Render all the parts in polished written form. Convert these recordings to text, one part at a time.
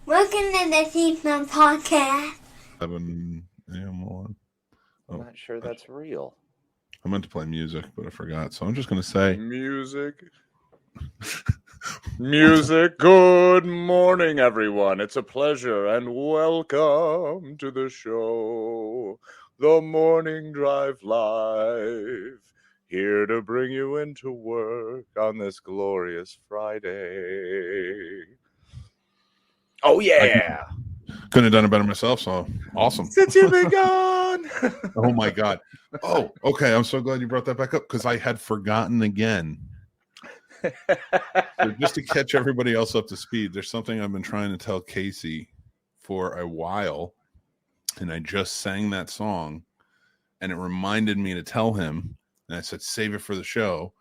Welcome to the Scene Snobs Podcast. 7 a.m. on. I'm not sure that's real. I meant to play music, but I forgot. So I'm just going to say music. Music. Good morning, everyone. It's a pleasure and welcome to the show, The Morning Drive Live. Here to bring you into work on this glorious Friday. Oh, yeah. couldn't have done it better myself. So awesome. Since you've been gone. Oh, my God. Oh, okay. I'm so glad you brought that back up because I had forgotten again. So just to catch everybody else up to speed, there's something I've been trying to tell Casey for a while, and I just sang that song, and it reminded me to tell him, and I said, save it for the show,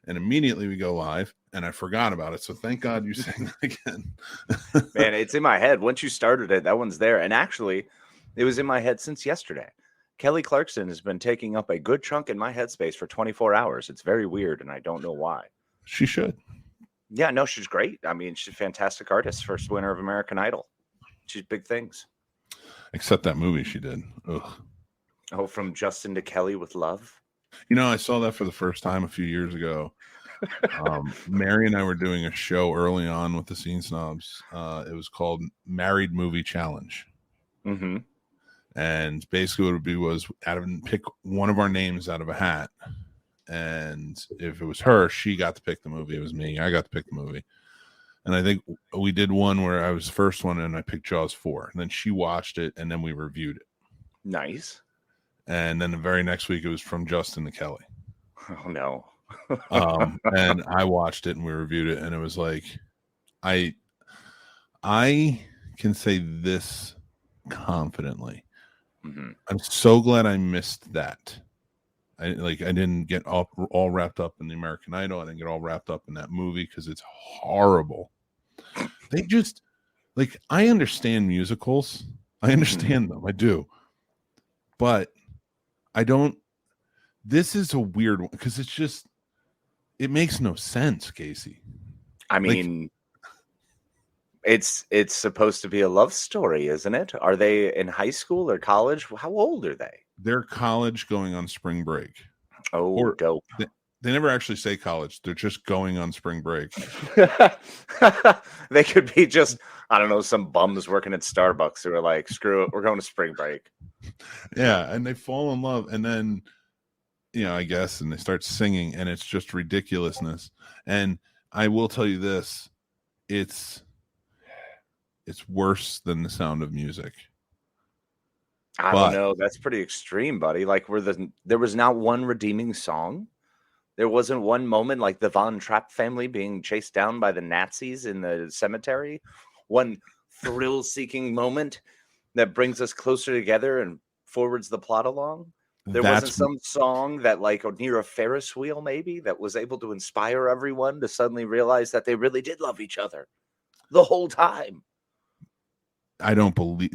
and immediately we go live, and I forgot about it, so thank God you sang that again. Man, it's in my head. Once you started it, that one's there, and actually, it was in my head since yesterday. Kelly Clarkson has been taking up a good chunk in my headspace for 24 hours. It's very weird, and I don't know why. She should. Yeah, no, she's great. I mean, she's a fantastic artist. First winner of American Idol. She's big things. Except that movie she did. Ugh. Oh, from Justin to Kelly with Love. You know, I saw that for the first time a few years ago. Mary and I were doing a show early on with the Scene Snobs. It was called Married Movie Challenge. Mm-hmm. And basically what it would be was pick one of our names out of a hat. And if it was her, she got to pick the movie. It was me. I got to pick the movie. And I think we did one where I was the first one and I picked Jaws 4. And then she watched it and then we reviewed it. Nice. And then the very next week it was from Justin to Kelly. Oh, no. And I watched it and we reviewed it. And it was like, I can say this confidently. Mm-hmm. I'm so glad I missed that. I didn't get all wrapped up in the American Idol. I didn't get all wrapped up in that movie because it's horrible. They just I understand musicals. I understand them. I do. But I don't. This is a weird one because it makes no sense, Casey. I mean, it's supposed to be a love story, isn't it? Are they in high school or college? How old are they? They're college going on spring break. Oh, or dope. They never actually say college. They're just going on spring break. They could be just, I don't know, some bums working at Starbucks who are like, screw it, we're going to spring break. Yeah, and they fall in love. And then, I guess, and they start singing, and it's just ridiculousness. And I will tell you this, it's worse than The Sound of Music. I don't know. That's pretty extreme, buddy. There was not one redeeming song. There wasn't one moment like the Von Trapp family being chased down by the Nazis in the cemetery. One thrill-seeking moment that brings us closer together and forwards the plot along. There wasn't some song that near a Ferris wheel maybe that was able to inspire everyone to suddenly realize that they really did love each other the whole time. I don't believe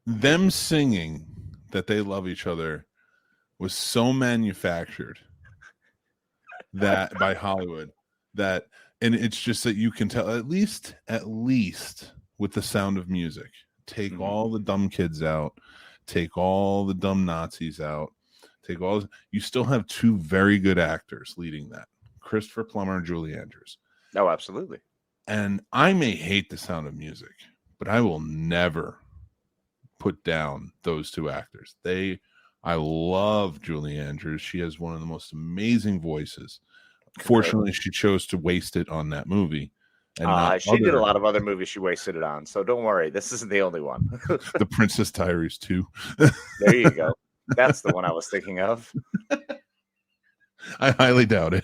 them singing that they love each other was so manufactured that by Hollywood and it's just that you can tell at least with The Sound of Music, take all the dumb kids out, take all the dumb Nazis out, you still have two very good actors leading that, Christopher Plummer and Julie Andrews. Oh, absolutely. And I may hate The Sound of Music, but I will never put down those two actors. I love Julie Andrews. She has one of the most amazing voices. Fortunately, she chose to waste it on that movie. And she did a lot of other movies she wasted it on, so don't worry. This isn't the only one. The Princess Diaries 2. There you go. That's the one I was thinking of. I highly doubt it.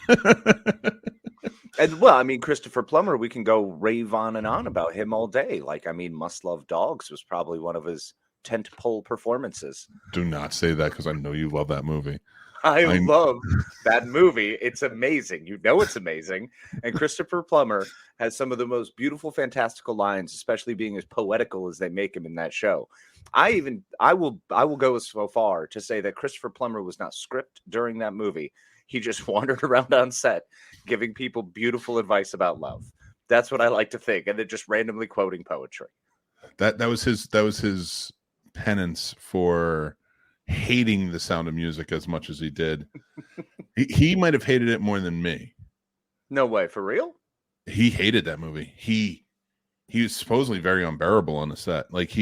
And well, I mean, Christopher Plummer, we can go rave on and on about him all day. Must Love Dogs was probably one of his tentpole performances. Do not say that because I know you love that movie. I love that movie. It's amazing. You know it's amazing. And Christopher Plummer has some of the most beautiful, fantastical lines, especially being as poetical as they make him in that show. I will go so far to say that Christopher Plummer was not scripted during that movie. He just wandered around on set giving people beautiful advice about love. That's what I like to think, and then just randomly quoting poetry. That was his penance for hating The Sound of Music as much as he did. he might have hated it more than me. No way, for real? He hated that movie. He was supposedly very unbearable on the set. Like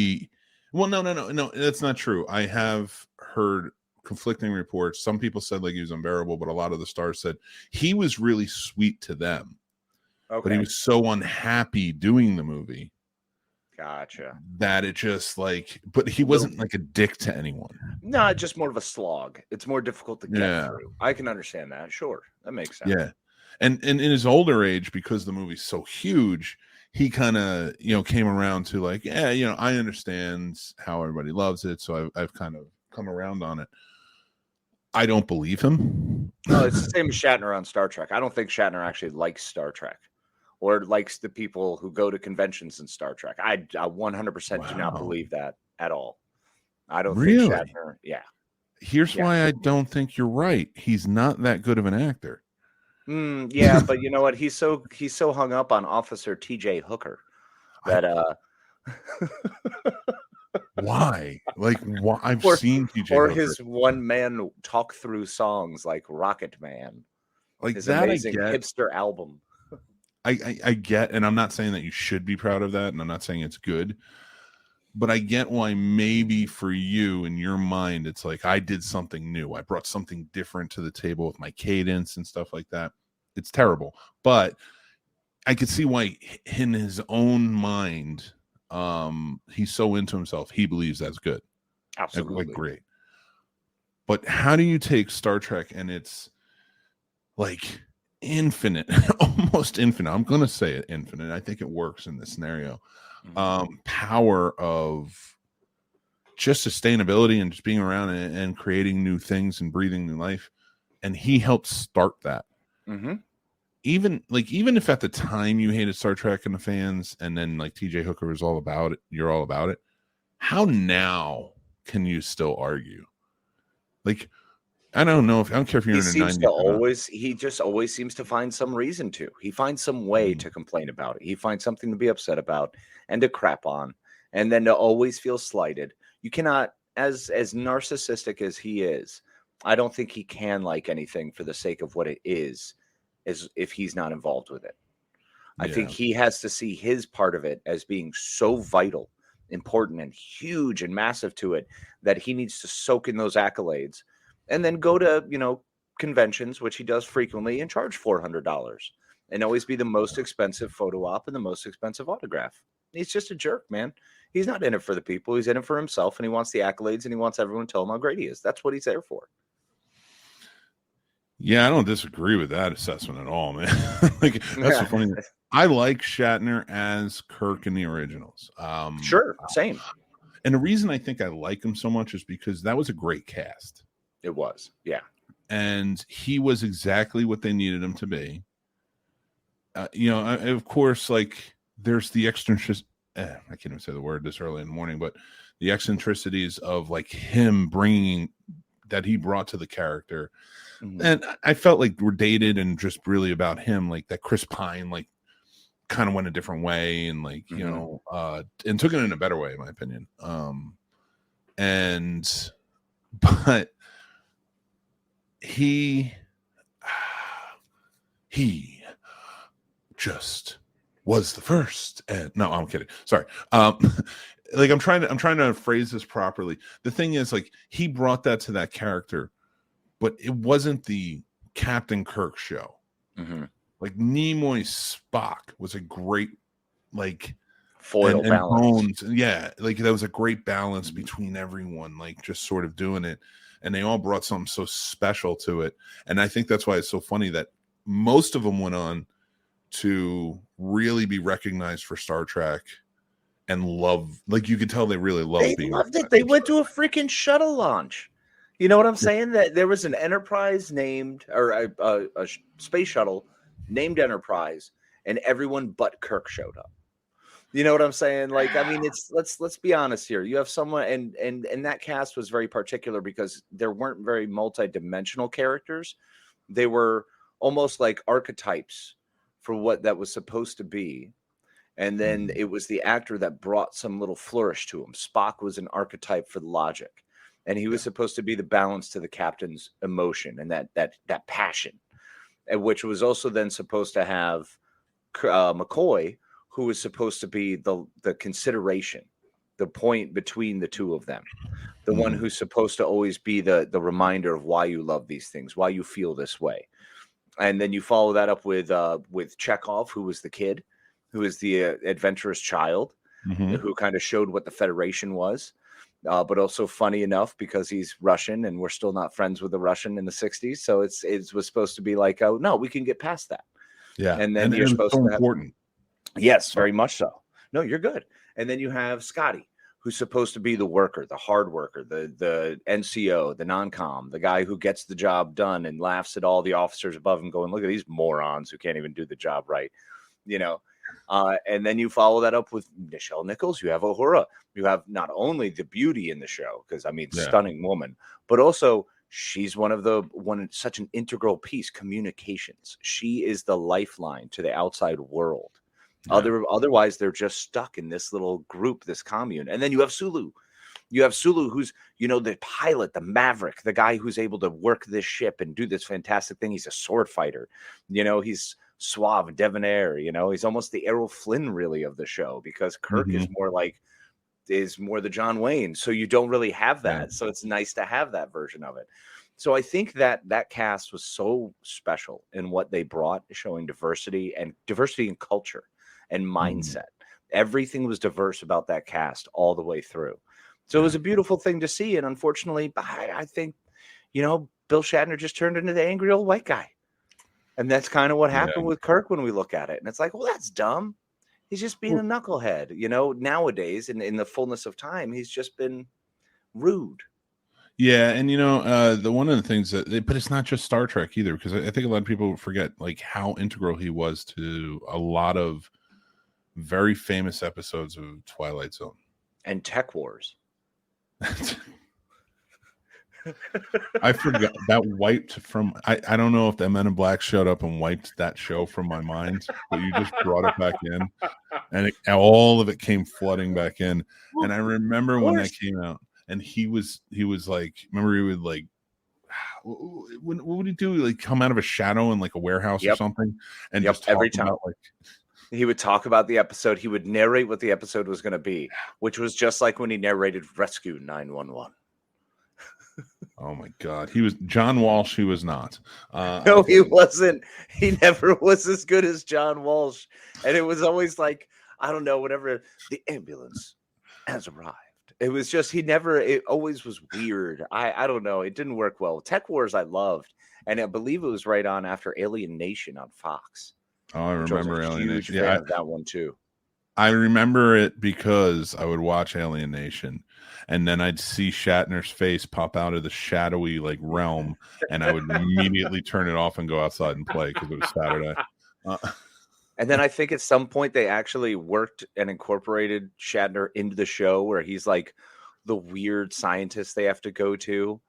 no, that's not true. I have heard conflicting reports. Some people said like he was unbearable, but a lot of the stars said he was really sweet to them. Okay. But he was so unhappy doing the movie. Gotcha. That it just like, but he wasn't like a dick to anyone. No, it's just more of a slog. It's more difficult to get through. I can understand that. Sure. That makes sense. Yeah. And in his older age, because the movie's so huge, he kind of, came around to like, I understand how everybody loves it. So I've kind of come around on it. I don't believe him. No, it's the same as Shatner on Star Trek. I don't think Shatner actually likes Star Trek or likes the people who go to conventions in Star Trek. I 100% do not believe that at all. I don't think Shatner. Yeah. Here's why I don't think you're right. He's not that good of an actor. Yeah, but you know what? He's so hung up on Officer T.J. Hooker that why? Like, why? I've seen T.J. or Hooker. His one-man talk through songs like Rocket Man, like his that amazing hipster album. I get, and I'm not saying that you should be proud of that, and I'm not saying it's good, but I get why maybe for you in your mind it's like I did something new. I brought something different to the table with my cadence and stuff like that. It's terrible, but I could see why in his own mind, he's so into himself. He believes that's good. Absolutely. Like, great. But how do you take Star Trek and it's like infinite, almost infinite. I'm going to say it infinite. I think it works in this scenario. Power of just sustainability and just being around and creating new things and breathing new life. And he helped start that. Mm-hmm. Even if at the time you hated Star Trek and the fans, and then like TJ Hooker was all about it, you're all about it. How now can you still argue? Like, I don't care if you're in the 90s. He just always seems to find some reason to. He finds some way to complain about it. He finds something to be upset about and to crap on, and then to always feel slighted. You cannot, as narcissistic as he is, I don't think he can like anything for the sake of what it is as if he's not involved with it. I think he has to see his part of it as being so vital, important, and huge and massive to it that he needs to soak in those accolades and then go to, conventions, which he does frequently, and charge $400 and always be the most expensive photo op and the most expensive autograph. He's just a jerk, man. He's not in it for the people. He's in it for himself, and he wants the accolades, and he wants everyone to tell him how great he is. That's what he's there for. Yeah, I don't disagree with that assessment at all, man. Like, that's the funny thing. I like Shatner as Kirk in the originals. Sure, same. And the reason I think I like him so much is because that was a great cast. It was, yeah. And he was exactly what they needed him to be. Of course, like, there's the eccentricities. I can't even say the word this early in the morning, but the eccentricities of like him bringing that he brought to the character. And I felt like we're dated and just really about him, like that Chris Pine, like kind of went a different way and like, and took it in a better way, in my opinion. But he just was the first. And no, I'm kidding. Sorry. Like I'm trying to phrase this properly. The thing is, like, he brought that to that character, but it wasn't the Captain Kirk show. Mm-hmm. Like Nimoy Spock was a great, like, foil balance. Bones, yeah, like that was a great balance between everyone, like just sort of doing it, and they all brought something so special to it. And I think that's why it's so funny that most of them went on to really be recognized for Star Trek and love. Like you could tell they really loved being. Loved it. They went to a freaking shuttle launch. You know what I'm saying? That there was an Enterprise named, or a space shuttle named Enterprise, and everyone but Kirk showed up. You know what I'm saying? Like, I mean, it's let's be honest here. You have someone, and that cast was very particular because there weren't very multi-dimensional characters. They were almost like archetypes for what that was supposed to be. And then it was the actor that brought some little flourish to him. Spock was an archetype for logic, and he was supposed to be the balance to the captain's emotion and that passion, and which was also then supposed to have McCoy, who was supposed to be the consideration, the point between the two of them, the one who's supposed to always be the reminder of why you love these things, why you feel this way. And then you follow that up with Chekhov, who was the kid, who is the adventurous child, who kind of showed what the Federation was. But also funny enough, because he's Russian and we're still not friends with the Russian in the 60s. So it was supposed to be like, oh, no, we can get past that. Yeah. And then you're supposed so to have, important. Yes, very much so. No, you're good. And then you have Scotty, who's supposed to be the worker, the hard worker, the NCO, the non-com, the guy who gets the job done and laughs at all the officers above him going, look at these morons who can't even do the job right. And then you follow that up with Nichelle Nichols. You have Uhura. You have not only the beauty in the show, because stunning woman, but also she's such an integral piece, communications. She is the lifeline to the outside world. Yeah. Otherwise, they're just stuck in this little group, this commune. And then you have Sulu. You have Sulu, who's, the pilot, the maverick, the guy who's able to work this ship and do this fantastic thing. He's a sword fighter. He's suave, debonair. He's almost the Errol Flynn, really, of the show, because Kirk is more the John Wayne. So you don't really have that. Yeah. So it's nice to have that version of it. So I think that cast was so special in what they brought, showing diversity in culture and mindset. Everything was diverse about that cast all the way through. So it was a beautiful thing to see. And unfortunately, I think, Bill Shatner just turned into the angry old white guy. And that's kind of what happened with Kirk when we look at it. And it's like, well, that's dumb. He's just being a knucklehead. Nowadays, in the fullness of time, he's just been rude. Yeah, and the one of the things but it's not just Star Trek either, because I think a lot of people forget like how integral he was to a lot of very famous episodes of Twilight Zone and Tech Wars. I forgot that wiped from. I don't know if the Men in Black showed up and wiped that show from my mind, but you just brought it back in, and all of it came flooding back in. And I remember when that came out. And he was like, remember, he would like, what would he do? Like come out of a shadow in like a warehouse or something, and just every time he would talk about the episode, he would narrate what the episode was going to be, which was just like when he narrated Rescue 911. Oh my God, he was John Walsh. He was not. No, he wasn't. He never was as good as John Walsh, and it was always like, I don't know, whatever. The ambulance has arrived. It was just, it always was weird. I don't know. It didn't work well. Tech Wars I loved. And I believe it was right on after Alien Nation on Fox. Oh, I remember Alien Nation. Yeah, that one too. I remember it because I would watch Alien Nation and then I'd see Shatner's face pop out of the shadowy like realm and I would immediately turn it off and go outside and play because it was Saturday. And then I think at some point they actually worked and incorporated Shatner into the show where he's like the weird scientist they have to go to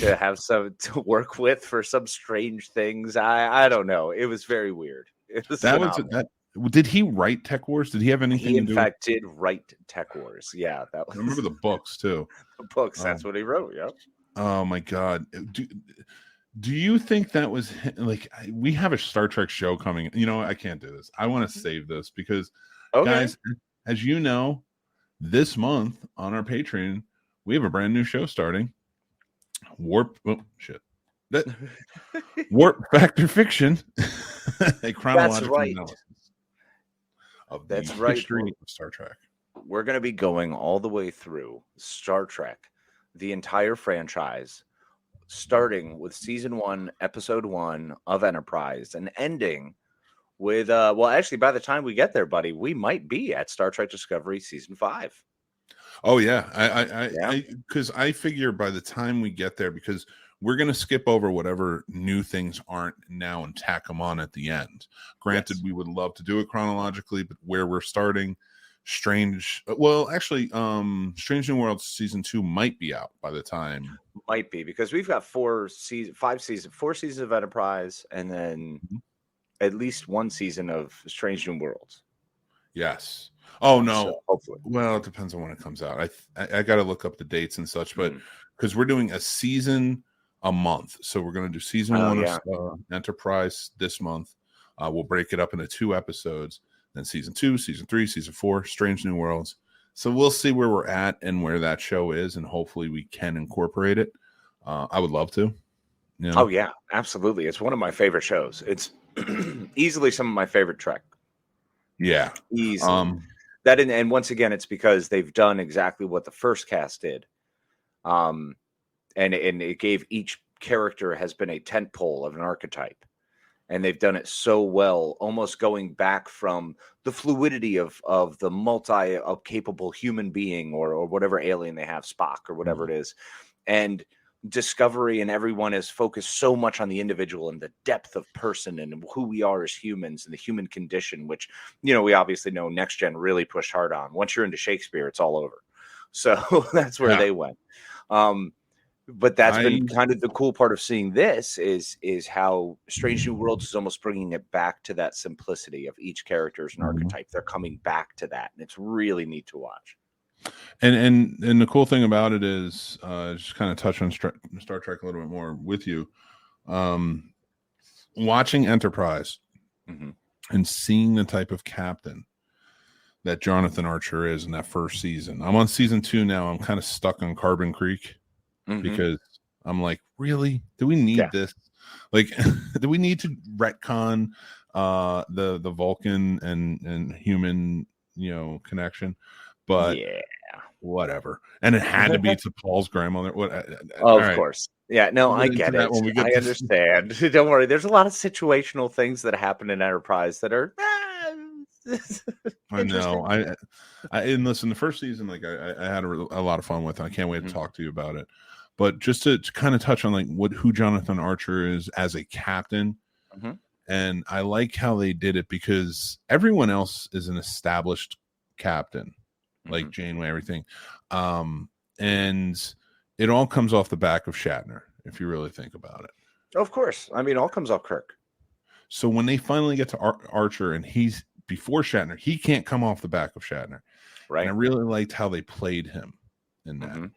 have some to work with for some strange things. I don't know. It was very weird. It was did he write Tech Wars? Did he have anything He to do did write Tech Wars. Yeah, that was. I remember the books too. The books. That's what he wrote. Yeah. Oh my God. Do you think that was like, we have a Star Trek show coming? I can't do this. I want to save this because, guys, as you know, this month on our Patreon, we have a brand new show starting. Warp Factor Fiction, a chronological analysis of the history of Star Trek. We're going to be going all the way through Star Trek, the entire franchise, starting with season 1, episode 1 of Enterprise, and ending with actually, by the time we get there, buddy, we might be at Star Trek Discovery season 5. Oh yeah, because I figure by the time we get there, because we're going to skip over whatever new things aren't now and tack them on at the end. Granted, we would love to do it chronologically, but where we're starting, Strange New Worlds season 2 might be out by the time. Might be, because we've got 4 seasons of Enterprise, and then at least one season of Strange New Worlds. Yes. Oh no. So, hopefully. Well, it depends on when it comes out. I got to look up the dates and such, but because we're doing a season a month, so we're going to do season 1 of Enterprise this month. We'll break it up into 2 episodes. Then season 2, season 3, season 4, Strange New Worlds. So we'll see where we're at and where that show is, and hopefully we can incorporate it. I would love to. You know? Oh yeah, absolutely. It's one of my favorite shows. It's easily some of my favorite Trek. Yeah, easily. And once again, it's because they've done exactly what the first cast did, and it gave each character has been a tentpole of an archetype. And they've done it so well, almost going back from the fluidity of the multi-capable human being or whatever alien they have, Spock or whatever it is. And Discovery and everyone is focused so much on the individual and the depth of person and who we are as humans and the human condition, which, we obviously know Next Gen really pushed hard on. Once you're into Shakespeare, it's all over. So that's where they went. But that's been kind of the cool part of seeing this is how Strange New Worlds is almost bringing it back to that simplicity of each character as an archetype. They're coming back to that, and it's really neat to watch. And the cool thing about it is, just kind of touch on Star Trek a little bit more with you. Watching Enterprise and seeing the type of captain that Jonathan Archer is in that first season. I'm on season 2 now. I'm kind of stuck on Carbon Creek. Because I'm like, really? Do we need this? Like, do we need to retcon the Vulcan and human, connection? But whatever. And it had to be to Paul's grandmother. Of course. Yeah, no, I get it. I understand. Don't worry. There's a lot of situational things that happen in Enterprise that are I know. And listen, the first season, like I had a lot of fun with it. I can't wait to talk to you about it. But just to kind of touch on like who Jonathan Archer is as a captain, and I like how they did it because everyone else is an established captain, like Janeway, everything, and it all comes off the back of Shatner, if you really think about it. Of course, I mean, all comes off Kirk. So when they finally get to Archer, and he's before Shatner, he can't come off the back of Shatner, right? And I really liked how they played him in that.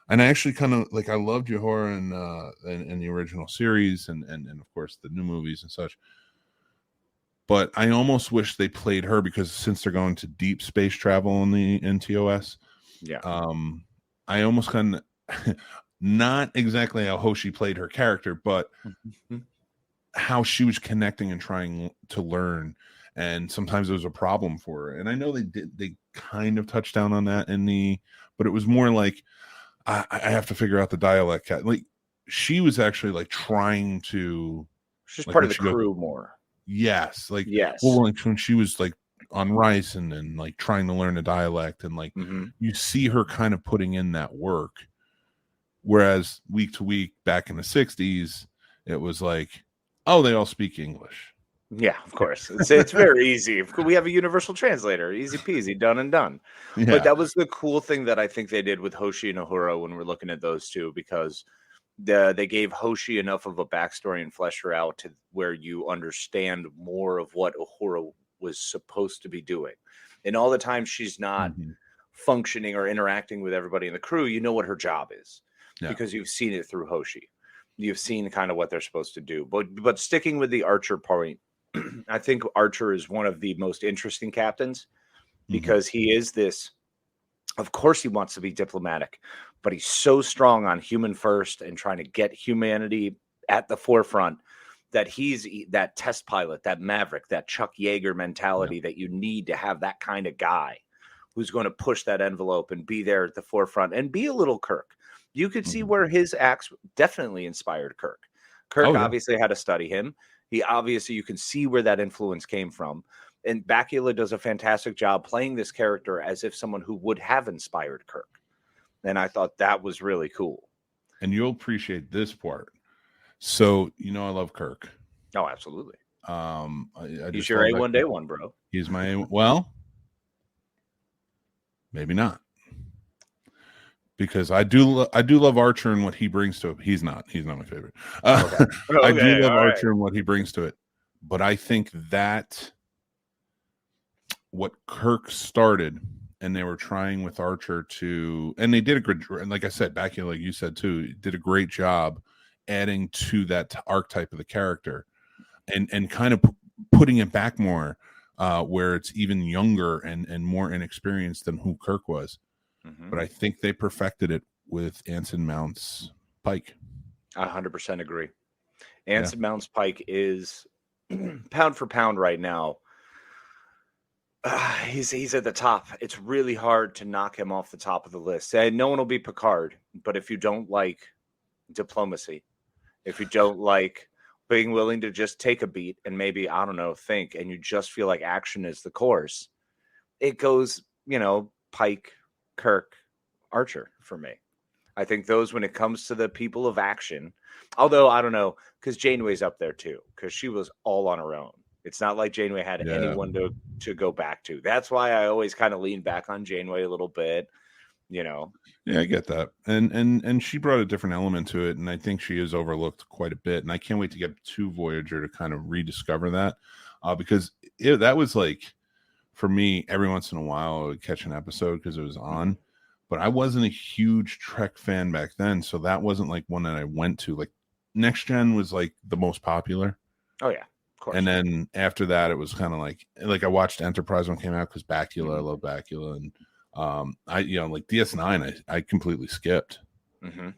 And I actually kind of like, I loved Uhura in the original series and of course the new movies and such. But I almost wish they played her because since they're going to deep space travel in the NTOS, I almost kind of not exactly how Hoshi played her character, but how she was connecting and trying to learn. And sometimes it was a problem for her. And I know they kind of touched down on that but it was more like, I have to figure out the dialect. Like she was actually like trying to. She's part of the crew more. Yes, like well, like when she was like on Rice and like trying to learn a dialect and like you see her kind of putting in that work. Whereas week to week back in the 60s, it was like, oh, they all speak English. Yeah, of course. It's very easy. We have a universal translator. Easy peasy, done and done. Yeah. But that was the cool thing that I think they did with Hoshi and Uhura when we're looking at those two, because they gave Hoshi enough of a backstory and flesh her out to where you understand more of what Uhura was supposed to be doing. And all the time she's not functioning or interacting with everybody in the crew, you know what her job is because you've seen it through Hoshi. You've seen kind of what they're supposed to do. But sticking with the Archer point, I think Archer is one of the most interesting captains because he is this, of course he wants to be diplomatic, but he's so strong on human first and trying to get humanity at the forefront that he's that test pilot, that maverick, that Chuck Yeager mentality that you need to have that kind of guy who's going to push that envelope and be there at the forefront and be a little Kirk. You could see where his acts definitely inspired Kirk. Kirk obviously had to study him. You can see where that influence came from. And Bakula does a fantastic job playing this character as if someone who would have inspired Kirk. And I thought that was really cool. And you'll appreciate this part. So, I love Kirk. Oh, absolutely. He's your A1 day one, bro. He's my well, maybe not. Because I do love Archer and what he brings to it. He's not my favorite. I do love Archer and what he brings to it. But I think that what Kirk started, and they were trying with Archer to, and they did a good, and like I said, back in, like you said too, did a great job adding to that archetype of the character, and kind of putting it back more, where it's even younger and more inexperienced than who Kirk was. Mm-hmm. But I think they perfected it with Anson Mount's Pike. I 100% agree. Anson Mount's Pike is pound for pound right now. He's at the top. It's really hard to knock him off the top of the list. And no one will be Picard, but if you don't like diplomacy, if you don't like being willing to just take a beat and maybe, I don't know, think, and you just feel like action is the course, it goes, Pike, Kirk, Archer for me. I think those, when it comes to the people of action, although I don't know, because Janeway's up there too, because she was all on her own. It's not like Janeway had anyone to go back to. That's why I always kind of lean back on Janeway a little bit, Yeah, I get that. And she brought a different element to it, and I think she is overlooked quite a bit. And I can't wait to get to Voyager to kind of rediscover that, because that was like, for me, every once in a while I would catch an episode because it was on, but I wasn't a huge Trek fan back then, so that wasn't like one that I went to. Like Next Gen was like the most popular. Oh yeah. And then after that, it was kind of like I watched Enterprise when it came out because Bakula, I love Bakula, and I like DS9, I completely skipped, and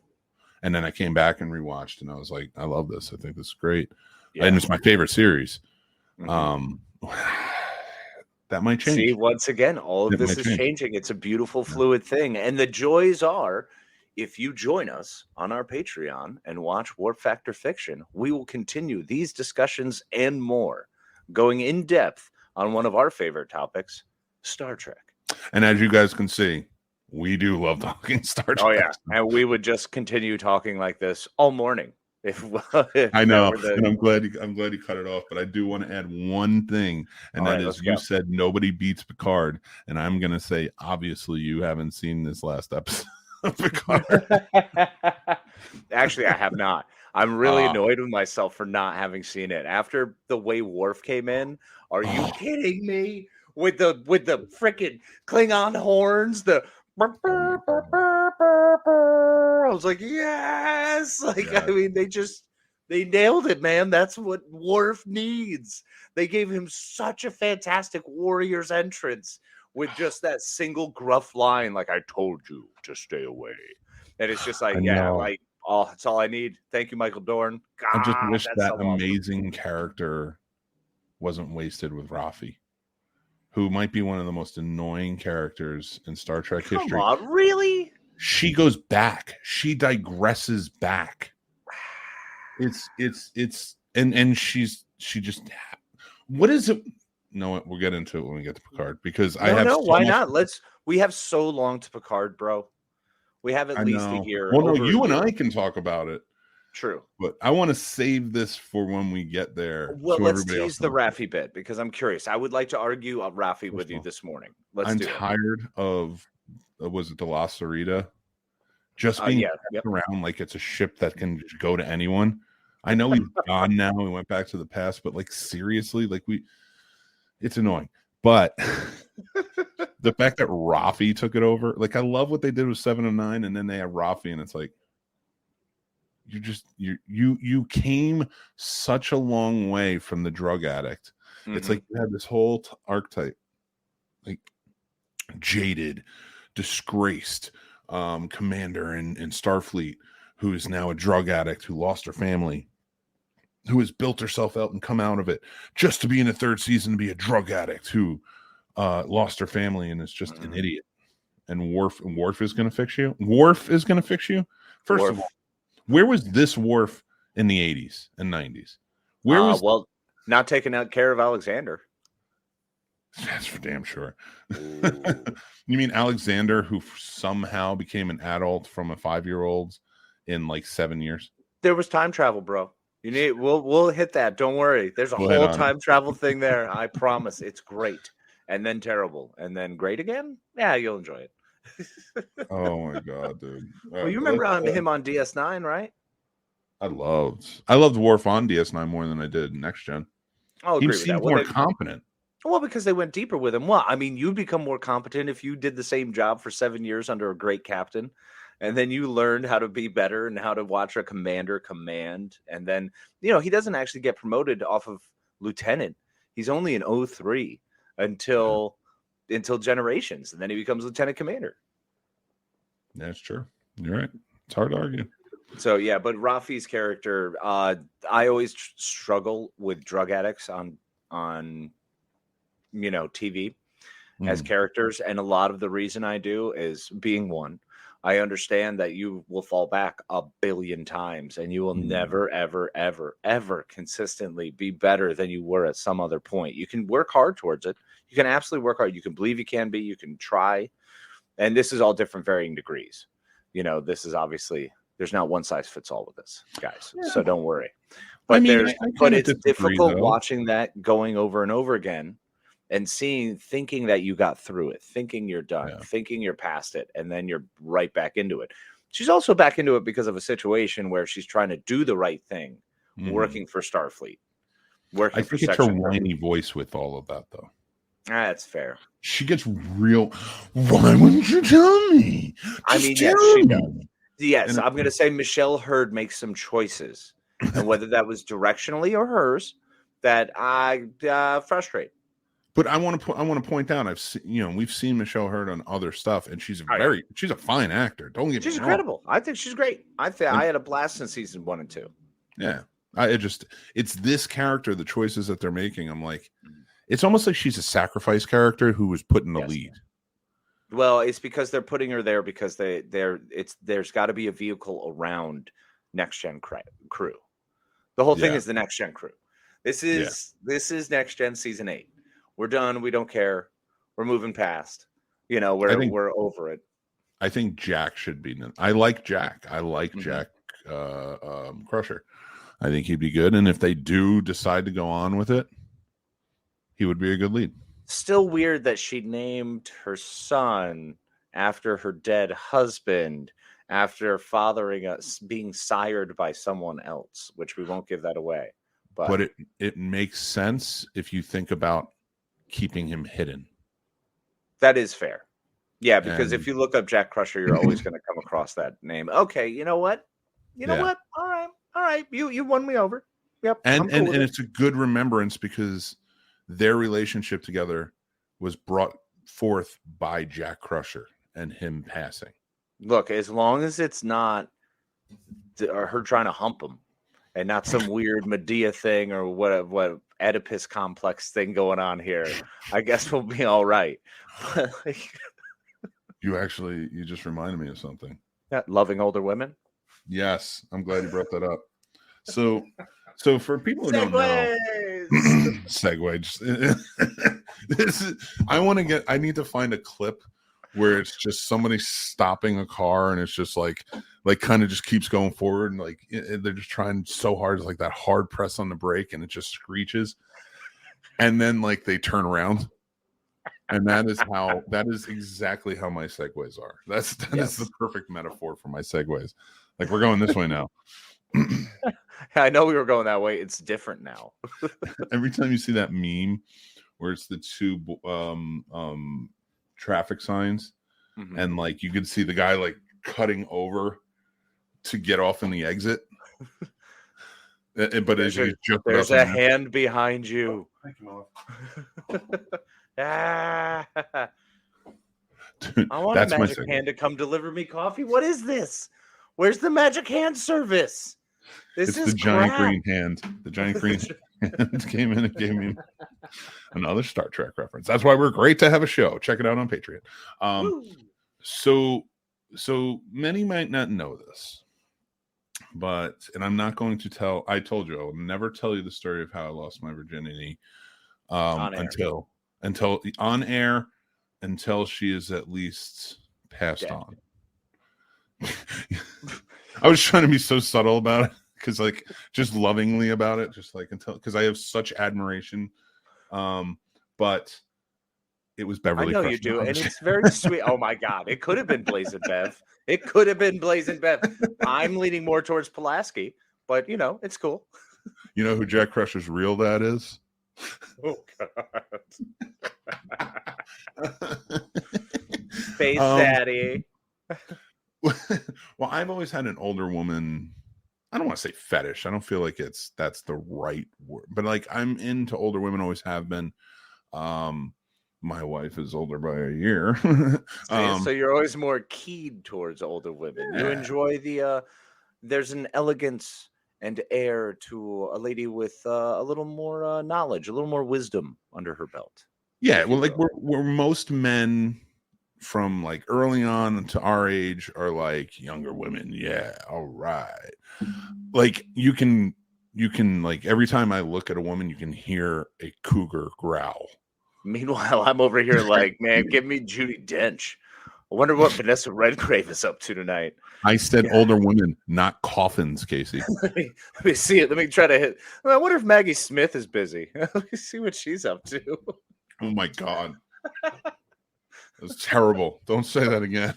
then I came back and rewatched, and I was like, I love this. I think this is great, and it's my favorite series. That might change. See, once again, all of this is changing. It's a beautiful, fluid thing, and the joys are, if you join us on our Patreon and watch Warp Factor Fiction, we will continue these discussions and more, going in depth on one of our favorite topics, Star Trek. And as you guys can see, we do love talking Star Trek. Oh yeah, and we would just continue talking like this all morning. If I know, and I'm glad you cut it off. But I do want to add one thing, and that is, you said nobody beats Picard, and I'm going to say, obviously, you haven't seen this last episode. Actually, I have not. I'm really annoyed with myself for not having seen it. After the way Worf came in, are you kidding me? With the freaking Klingon horns, I was like, yes! I mean, they nailed it, man. That's what Worf needs. They gave him such a fantastic Warriors entrance with just that single gruff line, like, I told you to stay away. And it's just like, that's all I need. Thank you, Michael Dorn. God, I just wish that so amazing character wasn't wasted with Rafi, who might be one of the most annoying characters in Star Trek history. Come on, really? She goes back. She digresses back. And she just, what is it? No, we'll get into it when we get to Picard, because why not? We have so long to Picard, bro. We have at least a year. Well, no, you and I can talk about it. True. But I want to save this for when we get there. Well, let's tease the Raffi bit, because I'm curious. I would like to argue Raffi with you this morning. I'm tired of, was it the La Sarita? Just being around like it's a ship that can just go to anyone. I know he's gone now. We went back to the past, but like, seriously, like it's annoying. But the fact that Rafi took it over, like, I love what they did with 7 and 9, and then they have Rafi, and it's like, you came such a long way from the drug addict. It's like you had this whole archetype, like jaded, disgraced commander in Starfleet, who is now a drug addict, who lost her family, who has built herself out and come out of it just to be in the third season to be a drug addict who lost her family and is just an idiot. And Worf is going to fix you. Worf is going to fix you. First of all, where was this Worf in the 80s and 90s? Where was not taking out care of Alexander? That's for damn sure. You mean Alexander, who somehow became an adult from a 5-year-old in like 7 years? There was time travel, bro. We'll hit that. Don't worry. There's a whole time travel thing there. I promise. It's great. And then terrible. And then great again? Yeah, you'll enjoy it. Oh my god, dude. Well, you remember him on DS9, right? I loved Worf on DS9 more than I did Next Gen. I'll agree He with seemed that. more competent. Well, because they went deeper with him. Well, I mean, you'd become more competent if you did the same job for 7 years under a great captain. And then you learned how to be better and how to watch a commander command. And then, he doesn't actually get promoted off of lieutenant. He's only an 03 until Generations. And then he becomes lieutenant commander. That's true. You're right. It's hard to argue. So, yeah, but Rafi's character, I always struggle with drug addicts on TV as characters. And a lot of the reason I do is being one. I understand that you will fall back a billion times and you will never, ever, ever, ever consistently be better than you were at some other point. You can work hard towards it. You can absolutely work hard. You can believe you can be, you can try. And this is all different varying degrees. This is obviously, there's not one size fits all with this, guys. Yeah. So don't worry. But it's difficult watching that going over and over again. And thinking that you got through it, thinking you're done, thinking you're past it, and then you're right back into it. She's also back into it because of a situation where she's trying to do the right thing, working for Starfleet. I think it's her whiny voice with all of that, though. That's fair. She gets real. Why wouldn't you tell me? Yes, she does. Yes, I'm going to say Michelle Hurd makes some choices, and whether that was directionally or hers, that I frustrate. But I want to point out, we've seen Michelle Hurd on other stuff, and she's a fine actor. Don't get me wrong. She's incredible. I think she's great. I had a blast in season 1 and 2. Yeah, it's this character, the choices that they're making. I'm like, it's almost like she's a sacrifice character who was put in the lead. Well, it's because they're putting her there because there's got to be a vehicle around Next Gen crew. The whole thing is the Next Gen crew. This is Next Gen season 8. We're done. We don't care. We're moving past. We're over it. I think Jack should be. I like Jack. I like Jack Crusher. I think he'd be good. And if they do decide to go on with it, he would be a good lead. Still weird that she named her son after her dead husband, after fathering us, being sired by someone else, which we won't give that away. But it makes sense if you think about keeping him hidden. That is fair. Yeah, because if you look up Jack Crusher, you're always going to come across that name. Okay, you know what? What? All right. You won me over. Yep. And it's a good remembrance because their relationship together was brought forth by Jack Crusher and him passing. Look, as long as it's not her trying to hump him and not some weird Medea thing or what Oedipus complex thing going on here, I guess we'll be all right. You just reminded me of something. Loving older women? Yes, I'm glad you brought that up. So for people who don't know, segue. I need to find a clip where it's just somebody stopping a car and it's just like kind of just keeps going forward and like they're just trying so hard, like that hard press on the brake and it just screeches, and then like they turn around, and that is exactly how my segues are. That is the perfect metaphor for my segues. Like, we're going this way now. I know we were going that way. It's different now. Every time you see that meme where it's the two traffic signs, and like you can see the guy like cutting over to get off in the exit, but there's a hand behind you. Dude, I want a magic hand to come deliver me coffee. What is this? Where's the magic hand service? It's the giant green hand. The giant green hand came in and gave me another Star Trek reference. That's why we're great to have a show. Check it out on Patreon. So many might not know this, and I'm not going to tell. I told you I'll never tell you the story of how I lost my virginity until on air, until she is at least passed on. I was trying to be so subtle about it, because like just lovingly about it, just like because I have such admiration. But it was Beverly. I know you do, and it's very sweet. Oh my God, it could have been Blazing Bev. It could have been Blazing Bev. I'm leaning more towards Pulaski, but it's cool. You know who Jack Crusher's real dad is? Oh God. Face Daddy. Well, I've always had an older woman. I don't want to say fetish. I don't feel like that's the right word, but like I'm into older women, always have been. My wife is older by a year. So you're always more keyed towards older women. You enjoy there's an elegance and air to a lady with a little more knowledge, a little more wisdom under her belt. Yeah, well, like we're most men from like early on to our age are like younger women. Yeah, all right. Like you can like every time I look at a woman, you can hear a cougar growl. Meanwhile, I'm over here like, man, give me Judi Dench. I wonder what Vanessa Redgrave is up to tonight. I said older women, not coffins, Casey. Let me see it. Let me try to hit. I wonder if Maggie Smith is busy. Let me see what she's up to. Oh my God. That was terrible. Don't say that again.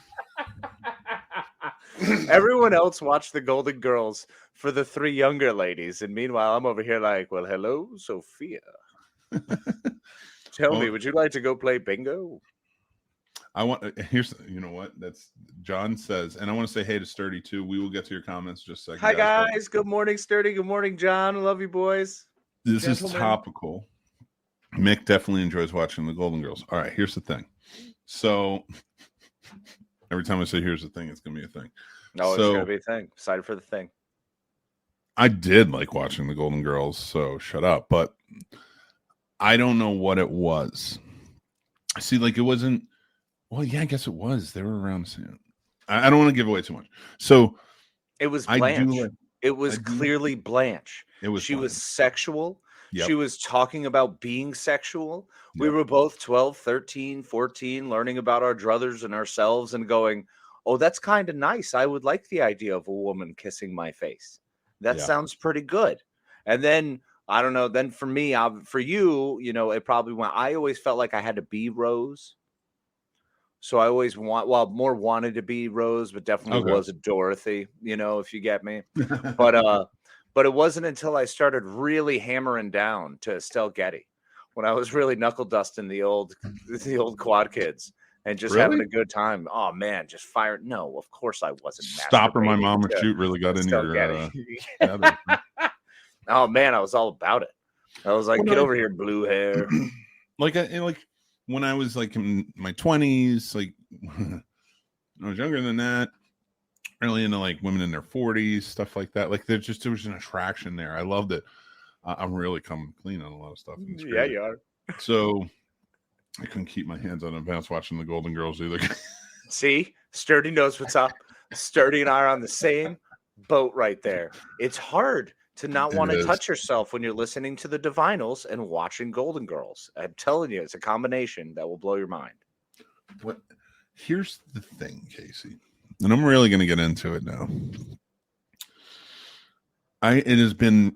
Everyone else watched the Golden Girls for the three younger ladies. And meanwhile, I'm over here like, well, hello, Sophia. Tell me, would you like to go play bingo? Here's, you know what? That's John says, and I want to say hey to Sturdy too. We will get to your comments in just a second. Hi guys. Good morning, Sturdy. Good morning, John. I love you, boys. This is topical. Mick definitely enjoys watching the Golden Girls. All right, here's the thing. So every time I say here's the thing, it's gonna be a thing. No, it's gonna be a thing. Excited for the thing. I did like watching the Golden Girls, so shut up. But I don't know what it was. See, like it wasn't. Well, yeah, I guess it was. They were around the same. I don't want to give away too much. So it was Blanche. It was clearly Blanche. She was sexual. Yep. She was talking about being sexual. Yep. We were both 12, 13, 14, learning about our druthers and ourselves and going, oh, that's kind of nice. I would like the idea of a woman kissing my face. That sounds pretty good. And then, I don't know, then for me, for you, you know, it probably went, I always felt like I had to be Rose. So I always more wanted to be Rose, but definitely was a Dorothy, you know, if you get me. But it wasn't until I started really hammering down to Estelle Getty when I was really knuckle dusting the old Quad Kids and just having a good time. Oh man, just fire! No, of course I wasn't. Stop or my mom would shoot really got in your. Oh man, I was all about it. I was like, get over here, blue hair. Like when I was like in my 20s, like I was younger than that. Really into like women in their 40s, stuff like that. Like there was an attraction there. I loved it. I'm really coming clean on a lot of stuff. Yeah, you are. So I couldn't keep my hands on advance watching the Golden Girls either. See, Sturdy knows what's up. Sturdy and I are on the same boat right there. It's hard to not want to touch yourself when you're listening to the Divinals and watching Golden Girls. I'm telling you, it's a combination that will blow your mind. Here's the thing, Casey. And I'm really going to get into it now. It has been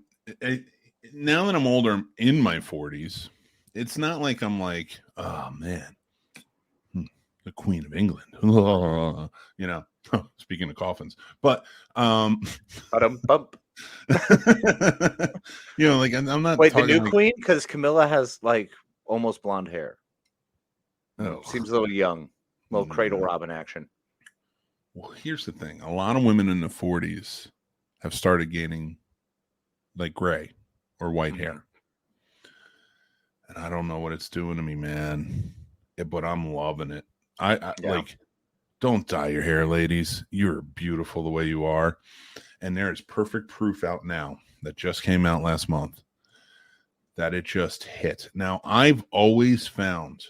now that I'm older, in my 40s. It's not like I'm like, oh man, the Queen of England. You know, speaking of coffins, but bump. You know, like I'm not. Wait, the new queen, because Camilla has like almost blonde hair. Oh, seems a little young, a little Cradle Robin action. Well, here's the thing. A lot of women in the 40s have started gaining like gray or white hair. And I don't know what it's doing to me, man. But I'm loving it. I like, don't dye your hair, ladies. You're beautiful the way you are. And there is perfect proof out now that just came out last month that it just hit. Now, I've always found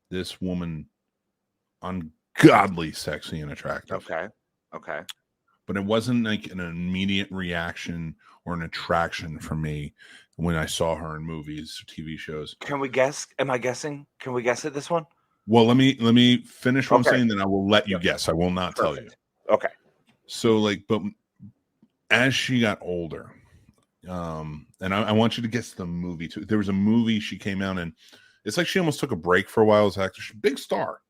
this woman ungodly sexy and attractive. Okay. But it wasn't like an immediate reaction or an attraction for me when I saw her in movies or TV shows. Can we guess? Am I guessing? Can we guess at this one? Well, let me finish what I'm saying, then I will let you guess. I will not tell you. Okay. So but as she got older, and I want you to guess the movie too. There was a movie she came out in. It's like she almost took a break for a while as an actor. She's a big star.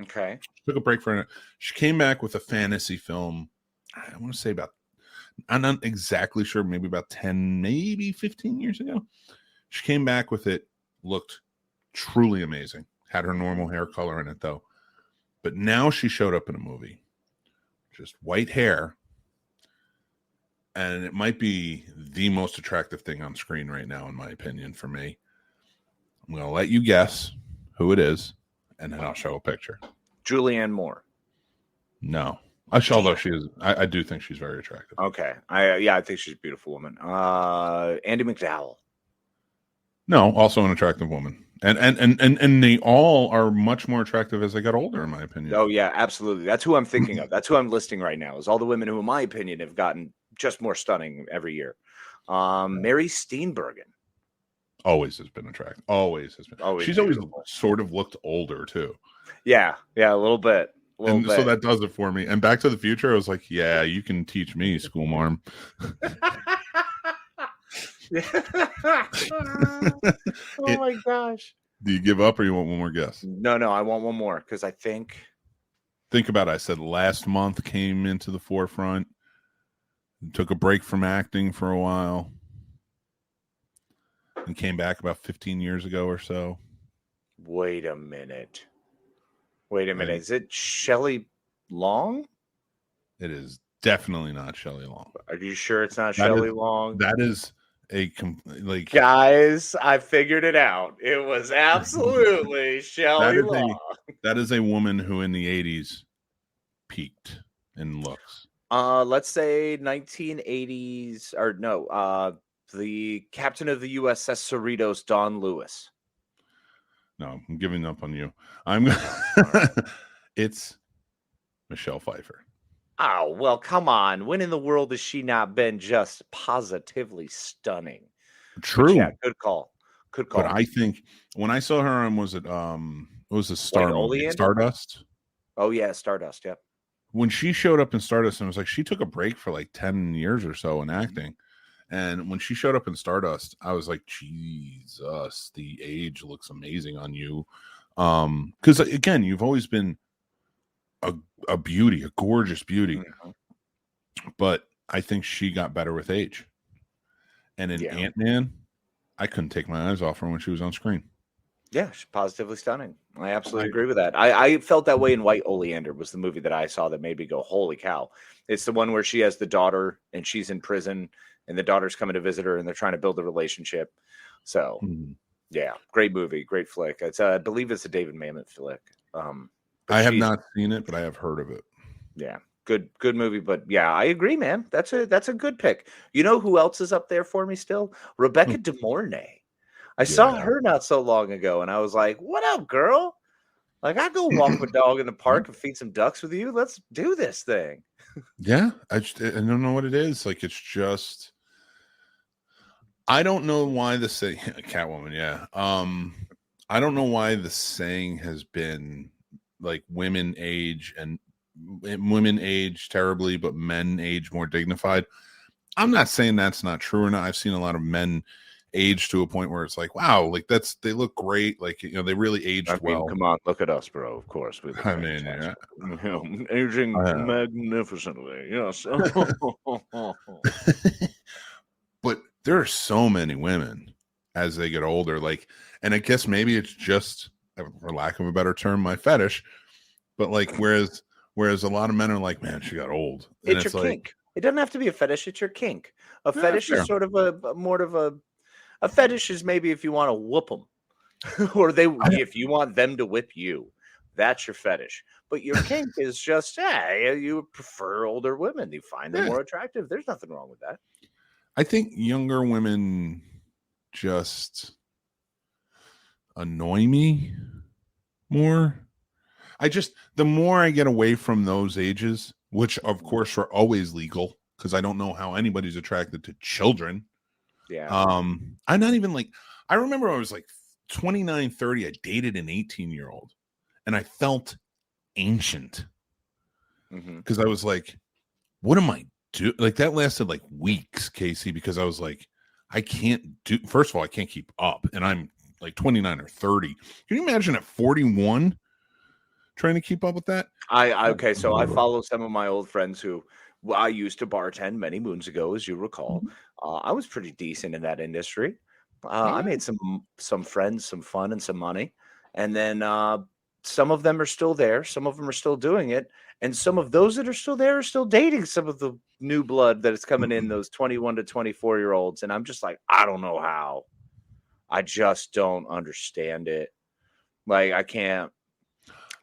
Okay. She took a break for it. She came back with a fantasy film. I want to say I'm not exactly sure, maybe about 10, maybe 15 years ago. She came back with it, looked truly amazing. Had her normal hair color in it though. But now she showed up in a movie, just white hair, and it might be the most attractive thing on screen right now, in my opinion, for me. I'm going to let you guess who it is, and then I'll show a picture. Julianne Moore. No. Although she is, I do think she's very attractive. Okay. I think she's a beautiful woman. Andie MacDowell. No, also an attractive woman. And they all are much more attractive as they got older, in my opinion. Oh, yeah, absolutely. That's who I'm thinking of. That's who I'm listing right now, is all the women who, in my opinion, have gotten just more stunning every year. Mary Steenburgen. Always has been attractive. Always has been. She's beautiful. Always sort of looked older, too. Yeah, a little bit. So that does it for me. And Back to the Future, I was like, yeah, you can teach me, schoolmarm. Oh my gosh. Do you give up or you want one more guess? No, I want one more because I think about it. I said last month came into the forefront, took a break from acting for a while, and came back about 15 years ago or so. Wait a minute. Is it Shelley Long? It is definitely not Shelley Long. Are you sure it's not Shelley Long? That is guys, I figured it out. It was absolutely Shelley Long. That is a woman who in the 80s peaked in looks. Let's say 1980s or no, the captain of the USS Cerritos, Don Lewis. No, I'm giving up on you. It's Michelle Pfeiffer. Oh, well, come on. When in the world has she not been just positively stunning? True. Yeah, good call. But I think when I saw her on, was it was a Stardust? Oh, yeah, Stardust, yep. When she showed up in Stardust, and it was like she took a break for like 10 years or so in acting. And when she showed up in Stardust, I was like, Jesus, the age looks amazing on you. Because again, you've always been a beauty, a gorgeous beauty. Mm-hmm. But I think she got better with age. And in Ant-Man, I couldn't take my eyes off her when she was on screen. Yeah, she's positively stunning. I absolutely agree with that. I felt that way in White Oleander was the movie that I saw that made me go, holy cow. It's the one where she has the daughter and she's in prison and the daughter's coming to visit her and they're trying to build a relationship. So, yeah, great movie, great flick. It's I believe it's a David Mamet flick. I have not seen it, but I have heard of it. Yeah, good movie. But yeah, I agree, man. That's a good pick. You know who else is up there for me still? Rebecca De Mornay. I saw her not so long ago, and I was like, "What up, girl? Like, I go walk my dog in the park and feed some ducks with you. Let's do this thing." Yeah, I don't know what it is. Like, it's just, I don't know why the saying Catwoman. Yeah, I don't know why the saying has been like women age terribly, but men age more dignified. I'm not saying that's not true or not. I've seen a lot of men age to a point where it's like, wow, like they look great. Like, you know, they really aged well. Come on, look at us, bro. Of course. We look aging magnificently. Yes. But there are so many women as they get older. Like, and I guess maybe it's just, for lack of a better term, my fetish. But like, whereas a lot of men are like, man, she got old. And it's your kink. It doesn't have to be a fetish. It's your kink. A fetish is sort of a fetish is maybe if you want to whoop them, or if you want them to whip you, that's your fetish. But your kink is just, you prefer older women. You find them more attractive. There's nothing wrong with that. I think younger women just annoy me more. The more I get away from those ages, which of course are always legal, because I don't know how anybody's attracted to children. Yeah. I'm not even like, I remember I was like 29, 30. I dated an 18-year-old and I felt ancient because I was like, what am I doing? Like, that lasted like weeks, Casey, because I was like, first of all, I can't keep up. And I'm like 29 or 30. Can you imagine at 41 trying to keep up with that? So I follow some of my old friends who I used to bartend many moons ago, as you recall. I was pretty decent in that industry, I made some friends, some fun, and some money, and then some of them are still there. Some of them are still doing it, and some of those that are still there are still dating some of the new blood that is coming in, those 21 to 24-year-olds. And I'm just like, I don't know how. I just don't understand it. Like, I can't.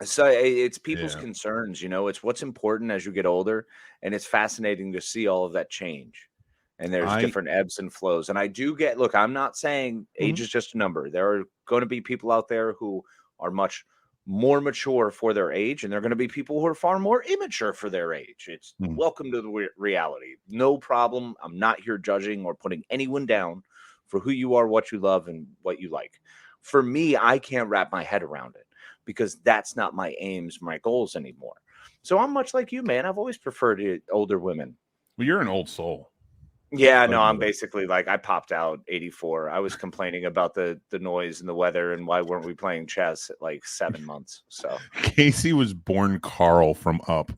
So it's people's concerns, it's what's important as you get older, and it's fascinating to see all of that change. And there's different ebbs and flows. And I do look, I'm not saying age is just a number. There are going to be people out there who are much more mature for their age, and there are going to be people who are far more immature for their age. It's welcome to the reality. No problem. I'm not here judging or putting anyone down for who you are, what you love, and what you like. For me, I can't wrap my head around it because that's not my aims, my goals anymore. So I'm much like you, man. I've always preferred older women. Well, you're an old soul. Yeah, no, I'm basically like, I popped out 84. I was complaining about the noise and the weather and why weren't we playing chess at like 7 months. So Casey was born Carl from Up.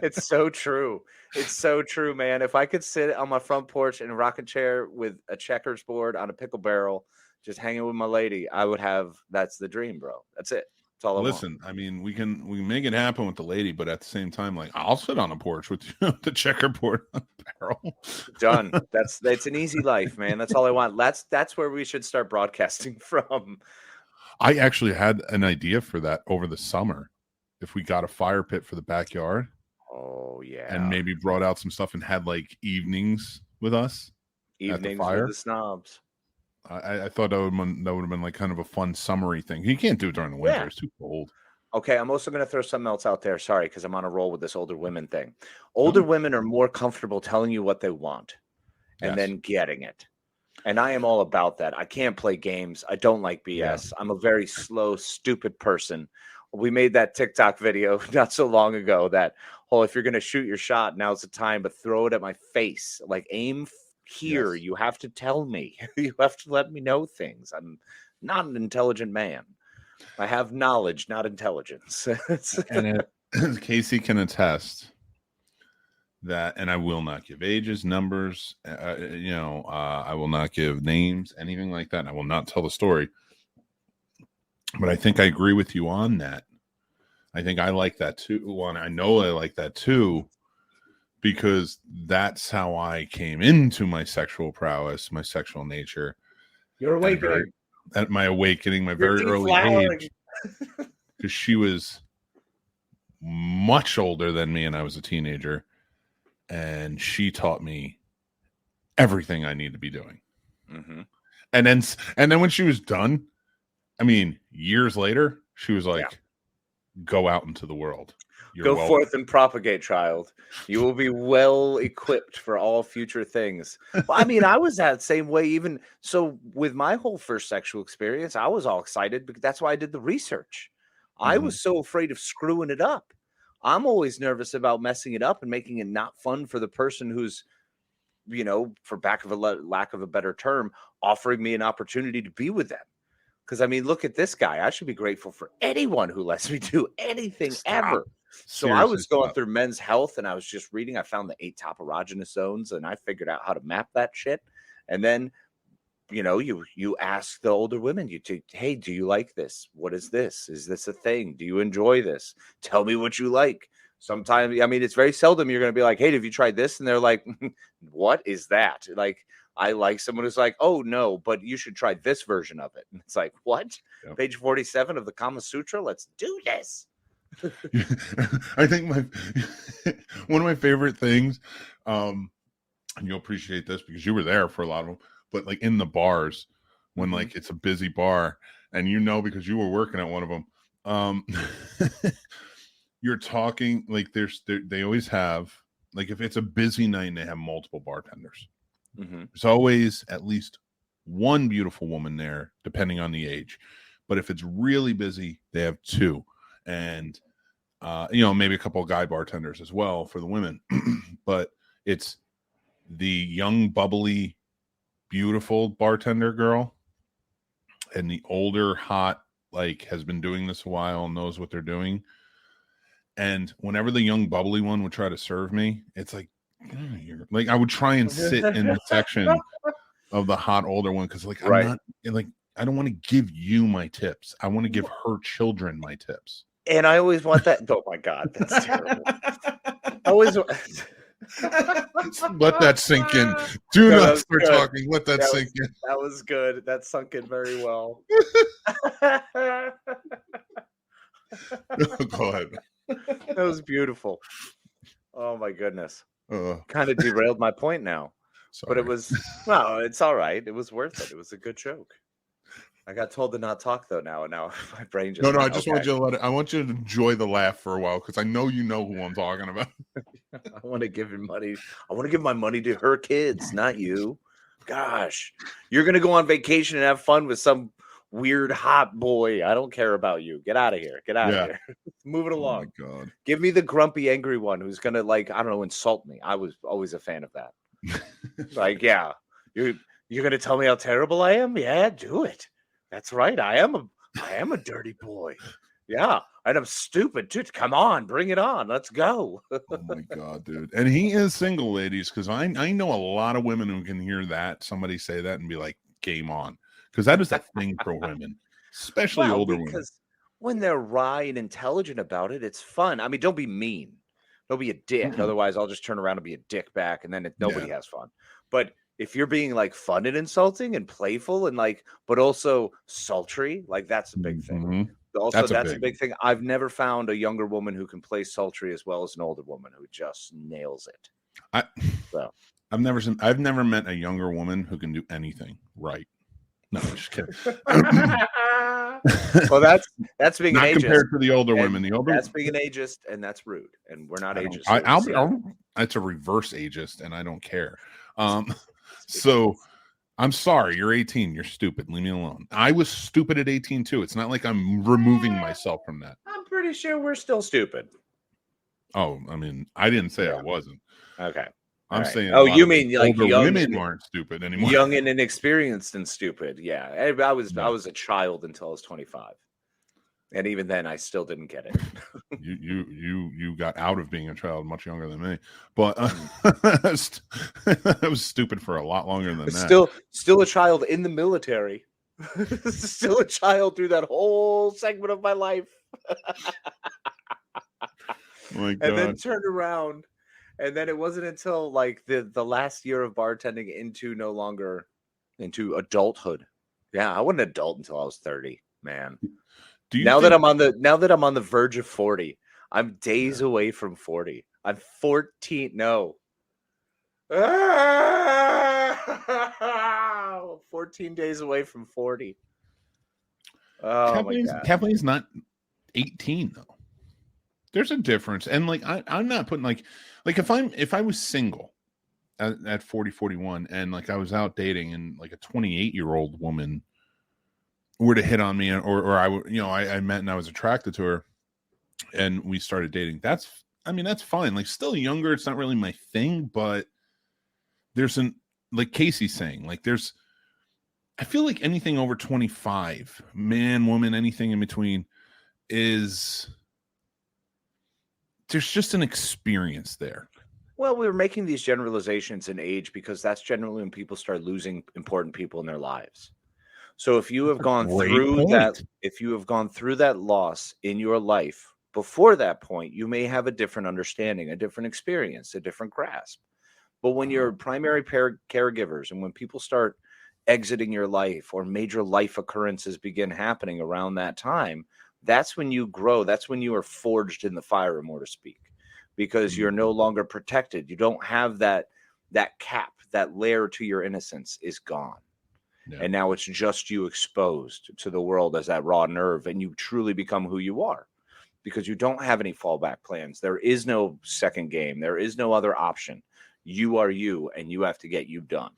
It's so true. It's so true, man. If I could sit on my front porch in a rocking chair with a checkers board on a pickle barrel, just hanging with my lady, I would have, that's the dream, bro. That's it. Listen, I mean, we can make it happen with the lady, but at the same time, like, I'll sit on a porch with you, the checkerboard on the barrel. Done. That's an easy life, man. That's all I want. That's where we should start broadcasting from. I actually had an idea for that over the summer. If we got a fire pit for the backyard, oh yeah, and maybe brought out some stuff and had like evenings with us, evenings with the snobs. I thought that would have been like kind of a fun summery thing. You can't do it during the winter; it's too cold. Okay, I'm also going to throw something else out there. Sorry, because I'm on a roll with this older women thing. Older women are more comfortable telling you what they want and then getting it. And I am all about that. I can't play games. I don't like BS. Yeah. I'm a very slow, stupid person. We made that TikTok video not so long ago that, if you're going to shoot your shot, now's the time, but throw it at my face. Like, aim here. Yes. You have to tell me. You have to let me know things. I'm not an intelligent man. I have knowledge, not intelligence. And Casey can attest that, and I will not give ages, numbers, I will not give names, anything like that. I will not tell the story. But I think I agree with you on that. I think I like that too. I know I like that too, because that's how I came into my sexual prowess, my sexual nature. Your awakening. At my awakening, my very early age. Because she was much older than me and I was a teenager. And she taught me everything I need to be doing. Mm-hmm. And then when she was done, I mean, years later, she was like, go out into the world. Go forth and propagate, child. You will be well equipped for all future things. Well, I mean, I was that same way. Even so, with my whole first sexual experience, I was all excited because that's why I did the research. I was so afraid of screwing it up. I'm always nervous about messing it up and making it not fun for the person who's, for lack of a better term, offering me an opportunity to be with them. Because, I mean, look at this guy. I should be grateful for anyone who lets me do anything ever. So seriously, I was going through Men's Health, and I was just reading. I found the 8 top erogenous zones, and I figured out how to map that shit. And then, you ask the older women, hey, do you like this? What is this? Is this a thing? Do you enjoy this? Tell me what you like. Sometimes, I mean, it's very seldom you're going to be like, hey, have you tried this? And they're like, what is that? Like, I like someone who's like, oh, no, but you should try this version of it. And it's like, what? Yep. Page 47 of the Kama Sutra? Let's do this. I think one of my favorite things, and you'll appreciate this because you were there for a lot of them, but like in the bars when like it's a busy bar and because you were working at one of them, you're talking like they always have, like, if it's a busy night and they have multiple bartenders, there's always at least one beautiful woman there depending on the age. But if it's really busy, they have 2. And maybe a couple of guy bartenders as well for the women. But it's the young, bubbly, beautiful bartender girl and the older, hot, like, has been doing this a while and knows what they're doing. And whenever the young, bubbly one would try to serve me, it's like, get out of here. Like I would try and sit in the section of the hot older one because like I'm not like I don't want to give you my tips. I want to give her children my tips. And I always want that. Oh my God, that's terrible. I always let that sink in. Do not start talking. Let that sink in. That was good. That sunk in very well. Go ahead. That was beautiful. Oh my goodness. Kind of derailed my point now. Sorry. But it was it's all right. It was worth it. It was a good joke. I got told to not talk though now, and now my brain just I just want you to I want you to enjoy the laugh for a while because I know you know who I'm talking about. I want to give him money. I want to give my money to her kids, not you. Gosh, you're gonna go on vacation and have fun with some weird hot boy. I don't care about you. Get out of here. Get out of here. Move it along. Oh my God. Give me the grumpy, angry one who's gonna like, I don't know, insult me. I was always a fan of that. Like, yeah, you're gonna tell me how terrible I am? Yeah, do it. That's right. I am a dirty boy. Yeah, and I'm stupid, dude. Come on, bring it on. Let's go. Oh my God, dude. And he is single, ladies, because I know a lot of women who can hear that somebody say that and be like, game on. Because that is a thing for women, especially older women. Because when they're wry and intelligent about it, it's fun. I mean, don't be mean. Don't be a dick. Mm-hmm. Otherwise, I'll just turn around and be a dick back, and then nobody has fun. But if you're being like fun and insulting and playful and like, but also sultry, like that's a big thing. Mm-hmm. Also, that's a big thing. I've never found a younger woman who can play sultry as well as an older woman who just nails it. I've never met a younger woman who can do anything right. No, I'm just kidding. Well, that's being not ageist compared to the older women. That's being an ageist, and that's rude. And we're not ageist. It's a reverse ageist, and I don't care. So I'm sorry, you're 18. You're stupid. Leave me alone. I was stupid at 18 too. It's not like I'm removing myself from that. I'm pretty sure we're still stupid. Oh, I mean, I didn't say I wasn't. Okay. I'm saying. Oh, you mean like young women aren't stupid anymore? Young and inexperienced and stupid. Yeah, I was a child until I was 25, and even then, I still didn't get it. you got out of being a child much younger than me, but I was stupid for a lot longer than that. Still a child in the military. Still a child through that whole segment of my life. My God. And then turned around. And then it wasn't until like the last year of bartending into adulthood. Yeah, I wasn't an adult until I was 30, man. Now that I'm on the verge of 40, I'm days away from 40. I'm 14. No. 14 days away from 40. Oh my God. Kathleen's not 18 though. There's a difference. And like I'm not putting like if I was single at 40, 41 and like I was out dating and like a 28-year-old woman were to hit on me or I would, I met and I was attracted to her and we started dating. That's fine. Like still younger, it's not really my thing, but there's like Casey's saying, like I feel like anything over 25, man, woman, anything in between there's just an experience there. Well, we were making these generalizations in age because that's generally when people start losing important people in their lives. So if you have gone through that loss in your life before that point, you may have a different understanding, a different experience, a different grasp. But when you're primary caregivers and when people start exiting your life or major life occurrences begin happening around that time, that's when you grow. That's when you are forged in the fire, more to speak, because you're no longer protected. You don't have that cap, that layer to your innocence is gone. Yeah. And now it's just you exposed to the world as that raw nerve, and you truly become who you are because you don't have any fallback plans. There is no second game. There is no other option. You are you, and you have to get you done.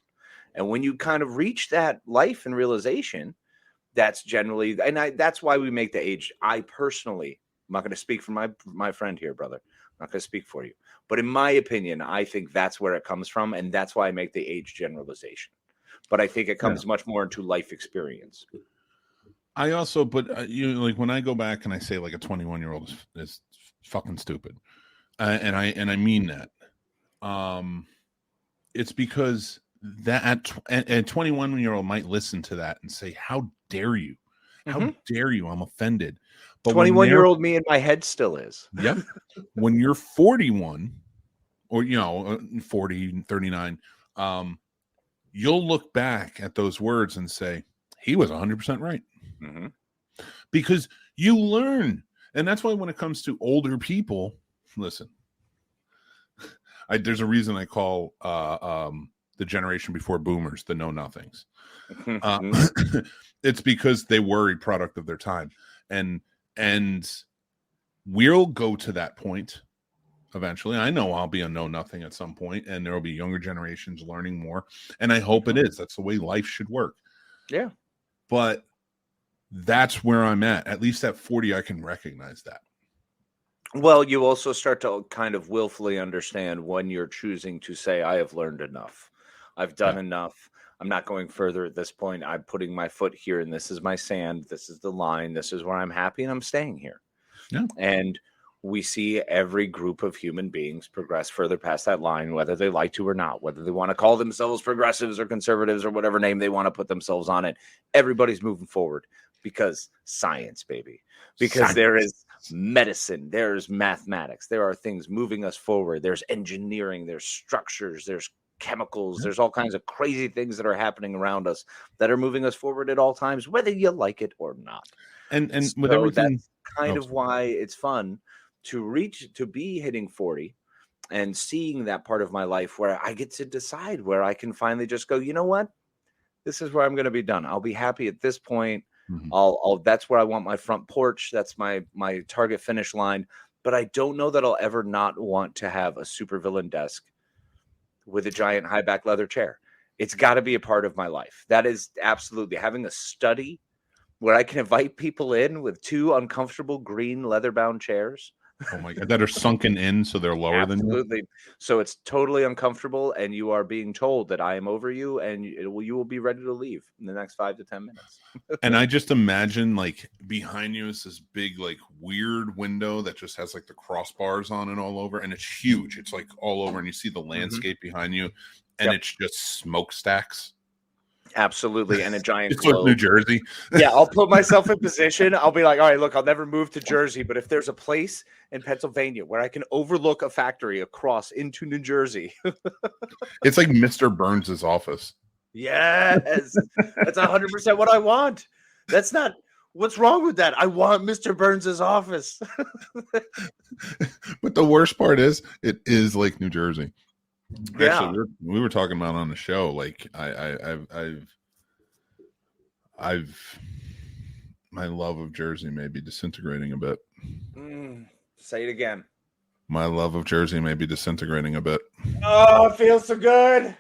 And when you kind of reach that life and realization, that's generally, and that's why we make the age. I personally, I'm not going to speak for my friend here, brother. I'm not going to speak for you. But in my opinion, I think that's where it comes from. And that's why I make the age generalization. But I think it comes much more into life experience. I also, like when I go back and I say like a 21-year-old is fucking stupid. And I mean that. it's because that a 21-year-old might listen to that and say, how dare you? How dare you? I'm offended. But 21-year-old me in my head still is. Yep. When you're 41 or, 40, 39, you'll look back at those words and say, he was 100% right. Mm-hmm. Because you learn. And that's why when it comes to older people, listen, there's a reason I call the generation before boomers the know-nothings. It's because they were a product of their time. And we'll go to that point eventually. I know I'll be a know-nothing at some point, and there will be younger generations learning more. And I hope it is. That's the way life should work. Yeah. But that's where I'm at. At least at 40, I can recognize that. Well, you also start to kind of willfully understand when you're choosing to say, I have learned enough. I've done enough. I'm not going further at this point. I'm putting my foot here, and this is my sand. This is the line. This is where I'm happy, and I'm staying here. Yeah. And we see every group of human beings progress further past that line, whether they like to or not, whether they want to call themselves progressives or conservatives or whatever name they want to put themselves on it. Everybody's moving forward because science, baby. Because there is medicine, there's mathematics, there are things moving us forward. There's engineering, there's structures, there's chemicals, there's all kinds of crazy things that are happening around us that are moving us forward at all times, whether you like it or not. And so with everything, that's kind of why it's fun to be hitting 40 and seeing that part of my life where I get to decide, where I can finally just go, you know what, this is where I'm going to be done. I'll be happy at this point. That's where I want my front porch. That's my target finish line. But I don't know that I'll ever not want to have a supervillain desk with a giant high back leather chair. It's got to be a part of my life. That is absolutely having a study where I can invite people in with 2 uncomfortable green leather bound chairs. Oh my God, that are sunken in so they're lower than you. Absolutely. So it's totally uncomfortable, and you are being told that I am over you, and you will be ready to leave in the next 5 to 10 minutes. And I just imagine, like, behind you is this big, like, weird window that just has like the crossbars on it all over, and it's huge. It's like all over, and you see the landscape behind you, and it's just smokestacks. Absolutely. And a giant it's like New Jersey. Yeah, I'll put myself in position. I'll be like, all right, look, I'll never move to Jersey, but if there's a place in Pennsylvania where I can overlook a factory across into New Jersey. It's like Mr. Burns's office. Yes. That's 100% what I want. That's not what's wrong with that. I want Mr. Burns's office. But the worst part is it is like New Jersey. Yeah. Actually, we were talking about on the show, like my love of Jersey may be disintegrating a bit. Say it again. My love of Jersey may be disintegrating a bit. Oh, it feels so good.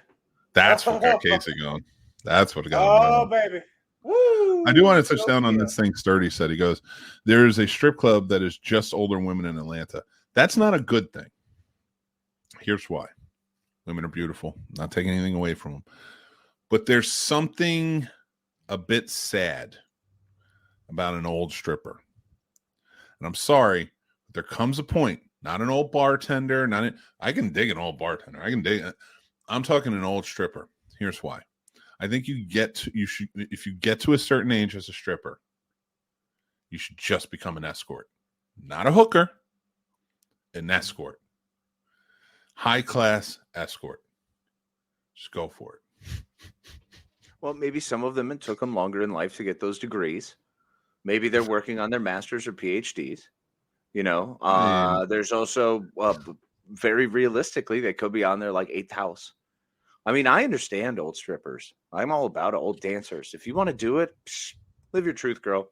That's what got Casey going. That's what got him going. Baby. Woo! I do want to touch down on this thing Sturdy said. He goes, there's a strip club that is just older women in Atlanta. That's not a good thing. Here's why. Women are beautiful. Not taking anything away from them. But there's something a bit sad about an old stripper. And I'm sorry, but there comes a point, not an old bartender, I can dig an old bartender. I'm talking an old stripper. Here's why. I think if you get to a certain age as a stripper, you should just become an escort. Not a hooker, an escort. High class escort. Just go for it. Well, maybe some of them, it took them longer in life to get those degrees. Maybe they're working on their masters or PhDs. There's also very realistically, they could be on their like 8th house. I mean, I understand old strippers. I'm all about old dancers. If you want to do it, live your truth, girl.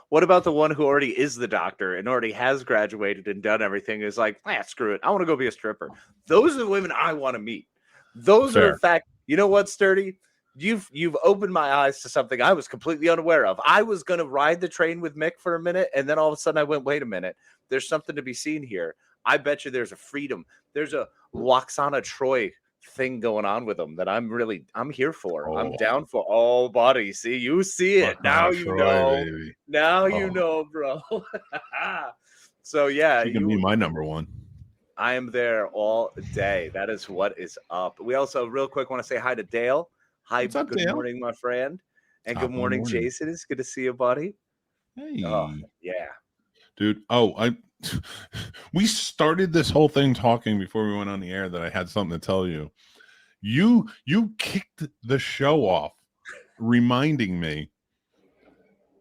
What about the one who already is the doctor and already has graduated and done everything is like, screw it. I want to go be a stripper. Those are the women I want to meet. Those are, in fact, you know what, Sturdy? You've opened my eyes to something I was completely unaware of. I was going to ride the train with Mick for a minute, and then all of a sudden I went, wait a minute. There's something to be seen here. I bet you there's a freedom. There's a Loxana Troy thing going on with them that I'm here for. I'm down for all bodies. See, you see it. Now you know. Baby. Now you know, bro. So yeah. She can be my number one. I am there all day. That is what is up. We also, real quick, want to say hi to Dale. Hi, What's up, good Dale? morning, my friend. And Top good of the morning, morning. Jason. It's good to see you, buddy. Hey. Yeah. Dude. We started this whole thing talking before we went on the air that I had something to tell you. You kicked the show off, reminding me.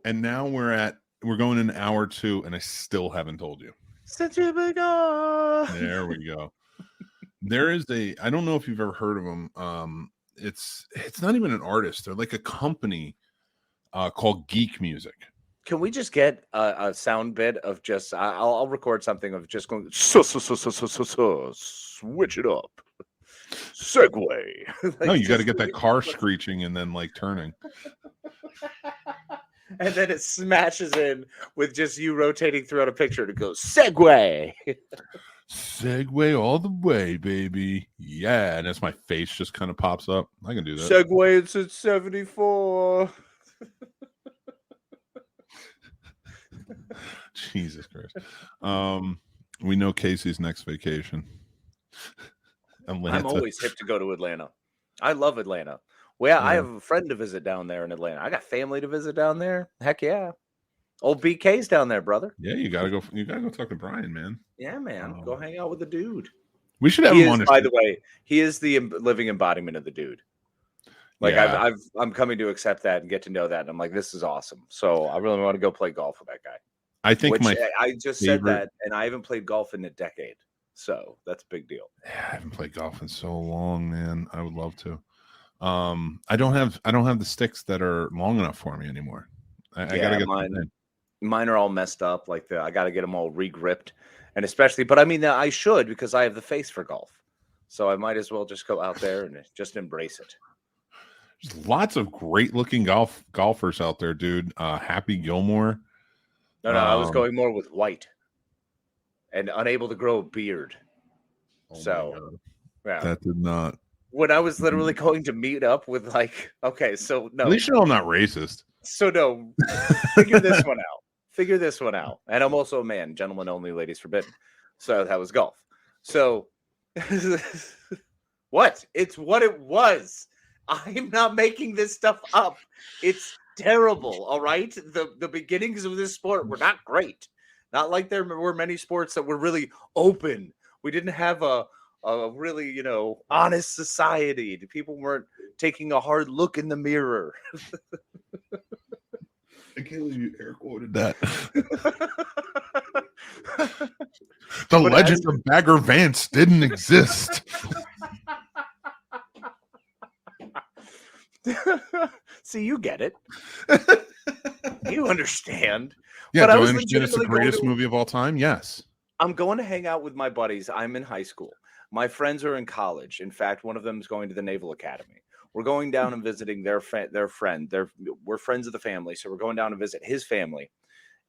And now we're going in hour 2, and I still haven't told you. There we go. There is I don't know if you've ever heard of them. It's not even an artist. They're like a company called Geek Music. Can we just get a sound bit of just? I'll record something of just going. Switch it up. Segway. Like, no, you got to get that car screeching and then like turning. And then it smashes in with just you rotating throughout a picture to go Segway. Segway all the way, baby. Yeah, and as my face just kind of pops up, I can do that. Segway, it's at 74. Jesus Christ. We know Casey's next vacation. Atlanta. I'm always hip to go to Atlanta. I love Atlanta. Well, yeah. I have a friend to visit down there in Atlanta. I got family to visit down there. Heck yeah. Old BK's down there, brother. Yeah, you gotta go talk to Brian, man. Yeah, man. Go hang out with the dude. We should have him on. By the way, he is the living embodiment of the dude. Like yeah. I'm coming to accept that and get to know that. And I'm like, this is awesome. So I really want to go play golf with that guy. I think I just said that, and I haven't played golf in a decade. So that's a big deal. Yeah, I haven't played golf in so long, man. I would love to. I don't have the sticks that are long enough for me anymore. I gotta get mine. Mine are all messed up. Like I got to get them all re-gripped, and especially. But I mean, I should because I have the face for golf, so I might as well just go out there and just embrace it. There's lots of great-looking golfers out there, dude. Happy Gilmore. No, I was going more with white, and unable to grow a beard. So, yeah, that did not. When I was literally going to meet up with okay, so no. At least you know I'm not racist. So no, figure this one out. And I'm also a man, gentlemen only, ladies forbidden. So that was golf. So what? It's what it was. I'm not making this stuff up. It's terrible. All right. The beginnings of this sport were not great. Not like there were many sports that were really open. We didn't have a really, honest society. People weren't taking a hard look in the mirror. I can't believe you air quoted that. The legend of Bagger Vance didn't exist. See, you get it. You understand. Yeah, do I understand it's the greatest movie of all time? Yes. I'm going to hang out with my buddies. I'm in high school. My friends are in college. In fact, one of them is going to the Naval Academy. We're going down and visiting their friend. We're friends of the family, so we're going down to visit his family.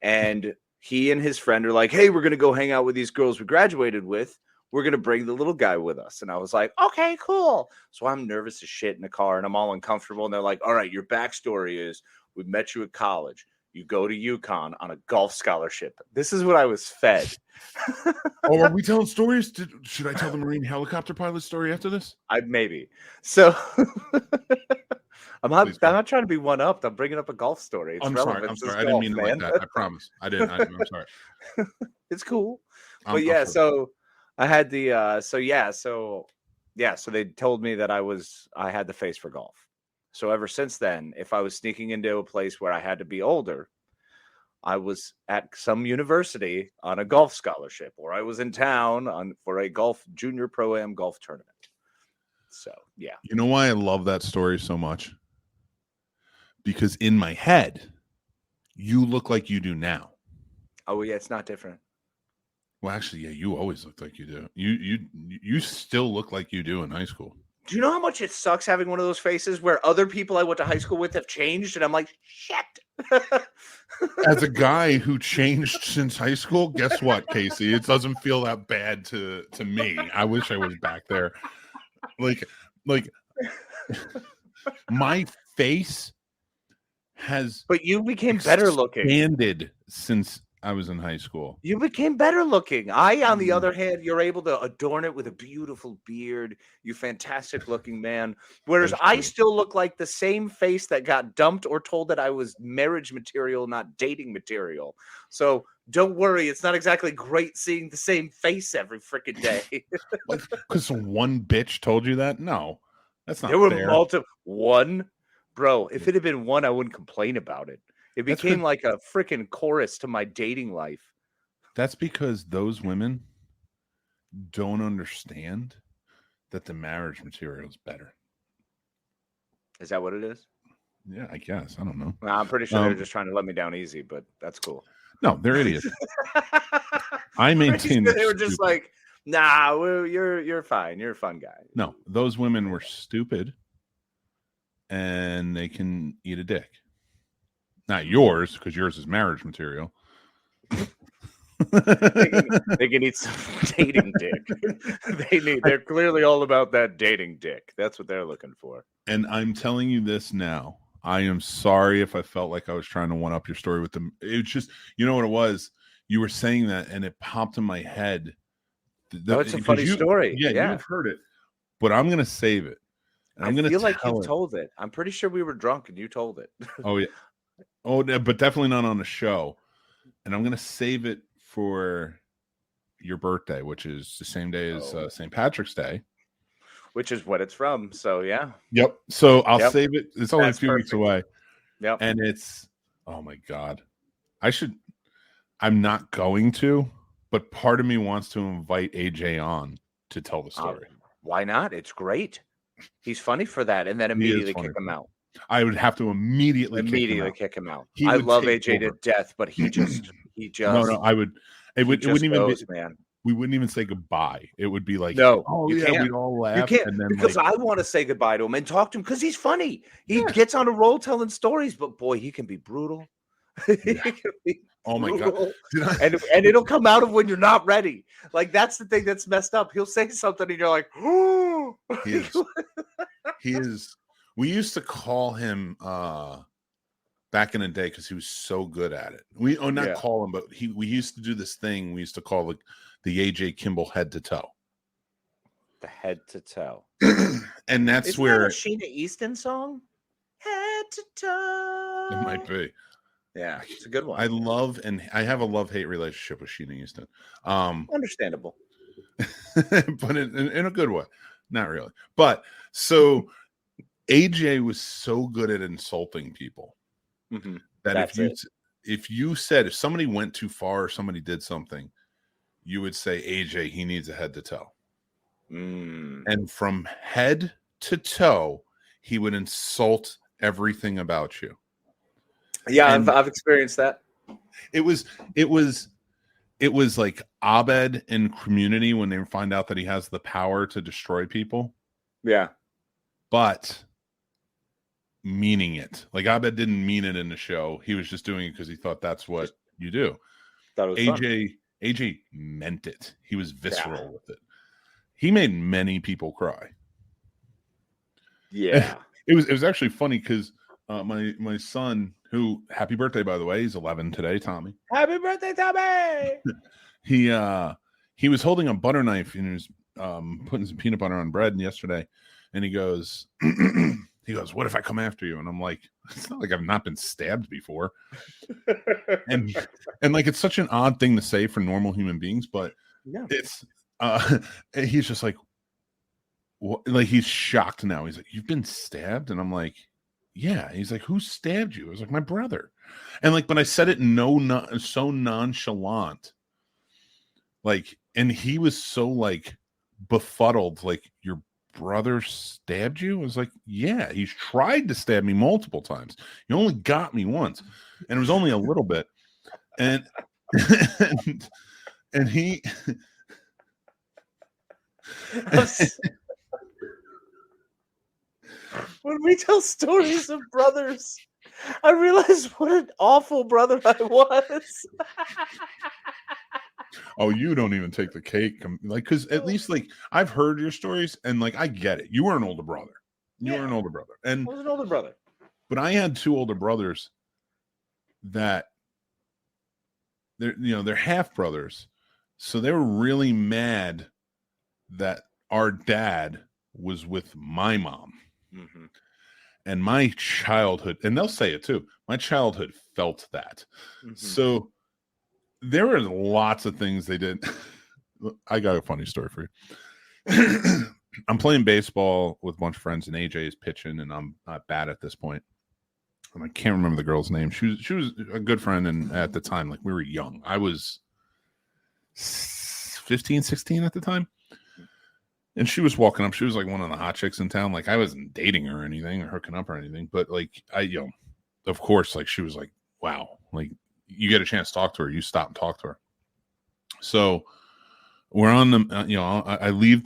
And he and his friend are like, "Hey, we're going to go hang out with these girls we graduated with. We're going to bring the little guy with us." And I was like, "Okay, cool." So I'm nervous as shit in the car, and I'm all uncomfortable. And they're like, "All right, your backstory is we met you at college. You go to UConn on a golf scholarship." This is what I was fed. Oh, are we telling stories? Should I tell the Marine helicopter pilot story after this? Maybe. So I'm not trying to be one up. I'm bringing up a golf story. It's relevant. I'm sorry. I didn't mean it like that. I promise. I didn't. I'm sorry. It's cool. But yeah, so I had the so they told me that I had the face for golf. So ever since then, if I was sneaking into a place where I had to be older, I was at some university on a golf scholarship, or I was in town for a junior pro-am golf tournament. So, yeah. You know why I love that story so much? Because in my head, you look like you do now. Oh, yeah, it's not different. Well, actually, yeah, you always look like you do. You still look like you do in high school. Do you know how much it sucks having one of those faces where other people I went to high school with have changed? And I'm like, shit. As a guy who changed since high school, guess what, Casey? It doesn't feel that bad to me. I wish I was back there. Like my face has but you became better looking expanded since I was in high school. You became better looking. On the other hand, you're able to adorn it with a beautiful beard. You fantastic looking man. Whereas I still look like the same face that got dumped or told that I was marriage material, not dating material. So don't worry. It's not exactly great seeing the same face every freaking day. Because one bitch told you that? No, that's not There were fair. multiple. One, bro, if it had been one, I wouldn't complain about it. It became like a freaking chorus to my dating life. That's because those women don't understand that the marriage material is better. Is that what it is? Yeah, I guess. I don't know. Well, I'm pretty sure they're just trying to let me down easy, but that's cool. No, they're idiots. I maintain they were just like, nah, you're fine. You're a fun guy. No, those women were stupid and they can eat a dick. Not yours, because yours is marriage material. they can eat some dating dick. They're clearly all about that dating dick. That's what they're looking for. And I'm telling you this now. I am sorry if I felt like I was trying to one up your story with them. It's just, you know what it was? You were saying that and it popped in my head. It's a funny story. Yeah, you've heard it. But I'm gonna save it. And I'm gonna feel like you've told it. I'm pretty sure we were drunk and you told it. Oh yeah. Oh, but definitely not on the show. And I'm going to save it for your birthday, which is the same day as St. Patrick's Day. Which is what it's from. So, yeah. Yep. So I'll save it. It's only a few weeks away. Yep. And it's, oh my God. I'm not going to, but part of me wants to invite AJ on to tell the story. Why not? It's great. He's funny for that. And then immediately kick him out. I would have to immediately kick him out. I love AJ to death, but he just no. I would. It wouldn't even be, man. We wouldn't even say goodbye. It would be like, no, oh yeah, can't. We'd all laugh. You can't, and then because I want to say goodbye to him and talk to him because he's funny. He gets on a roll telling stories, but boy, he can be brutal. Oh my God. And it'll come out of when you're not ready. Like that's the thing that's messed up. He'll say something and you're like, oh. He is. We used to call him back in the day because he was so good at it. Call him, but we used to do this thing. We used to call the AJ Kimball head to toe. The head to toe. And that's Isn't where that a Sheena Easton song? Head to toe. It might be. Yeah, it's a good one. I have a love-hate relationship with Sheena Easton. Understandable. But in a good way. Not really. But so AJ was so good at insulting people that if somebody went too far or somebody did something, you would say, AJ, he needs a head to toe. And from head to toe, he would insult everything about you. Yeah, I've experienced that. It was like Abed in Community when they find out that he has the power to destroy people. Yeah. But meaning it. Like Abed didn't mean it in the show. He was just doing it because he thought that's what you do. AJ meant it. He was visceral with it. He made many people cry. Yeah. It was actually funny because my son, who, happy birthday, by the way, he's 11 today, Tommy. Happy birthday, Tommy! He was holding a butter knife and he was putting some peanut butter on bread yesterday, and he goes, what if I come after you? And I'm like, it's not like I've not been stabbed before. and like it's such an odd thing to say for normal human beings, but it's he's just like, what? Like he's shocked now. He's like, you've been stabbed? And I'm like, yeah. He's like, who stabbed you? I was like, my brother. And like, but I said it so nonchalant. Like, and he was so like befuddled, like, your brother stabbed you? I was like, yeah, he's tried to stab me multiple times. He only got me once, and it was only a little bit. And and he when we tell stories of brothers, I realize what an awful brother I was. Oh, you don't even take the cake. Like, because at least, like, I've heard your stories, and, like, I get it. You were an older brother. You were an older brother. And I was an older brother. But I had two older brothers that they're half brothers, so they were really mad that our dad was with my mom. Mm-hmm. And my childhood, and they'll say it too, my childhood felt that. Mm-hmm. So there were lots of things they did. I got a funny story for you. I'm playing baseball with a bunch of friends, and AJ is pitching, and I'm not bad at this point. And I can't remember the girl's name. She was a good friend, and at the time, like, we were young. I was 15, 16 at the time. And she was walking up. She was like one of the hot chicks in town. Like, I wasn't dating her or anything or hooking up or anything. But like, of course, like, she was like, wow, like, you get a chance to talk to her, you stop and talk to her. So we're on the, I leave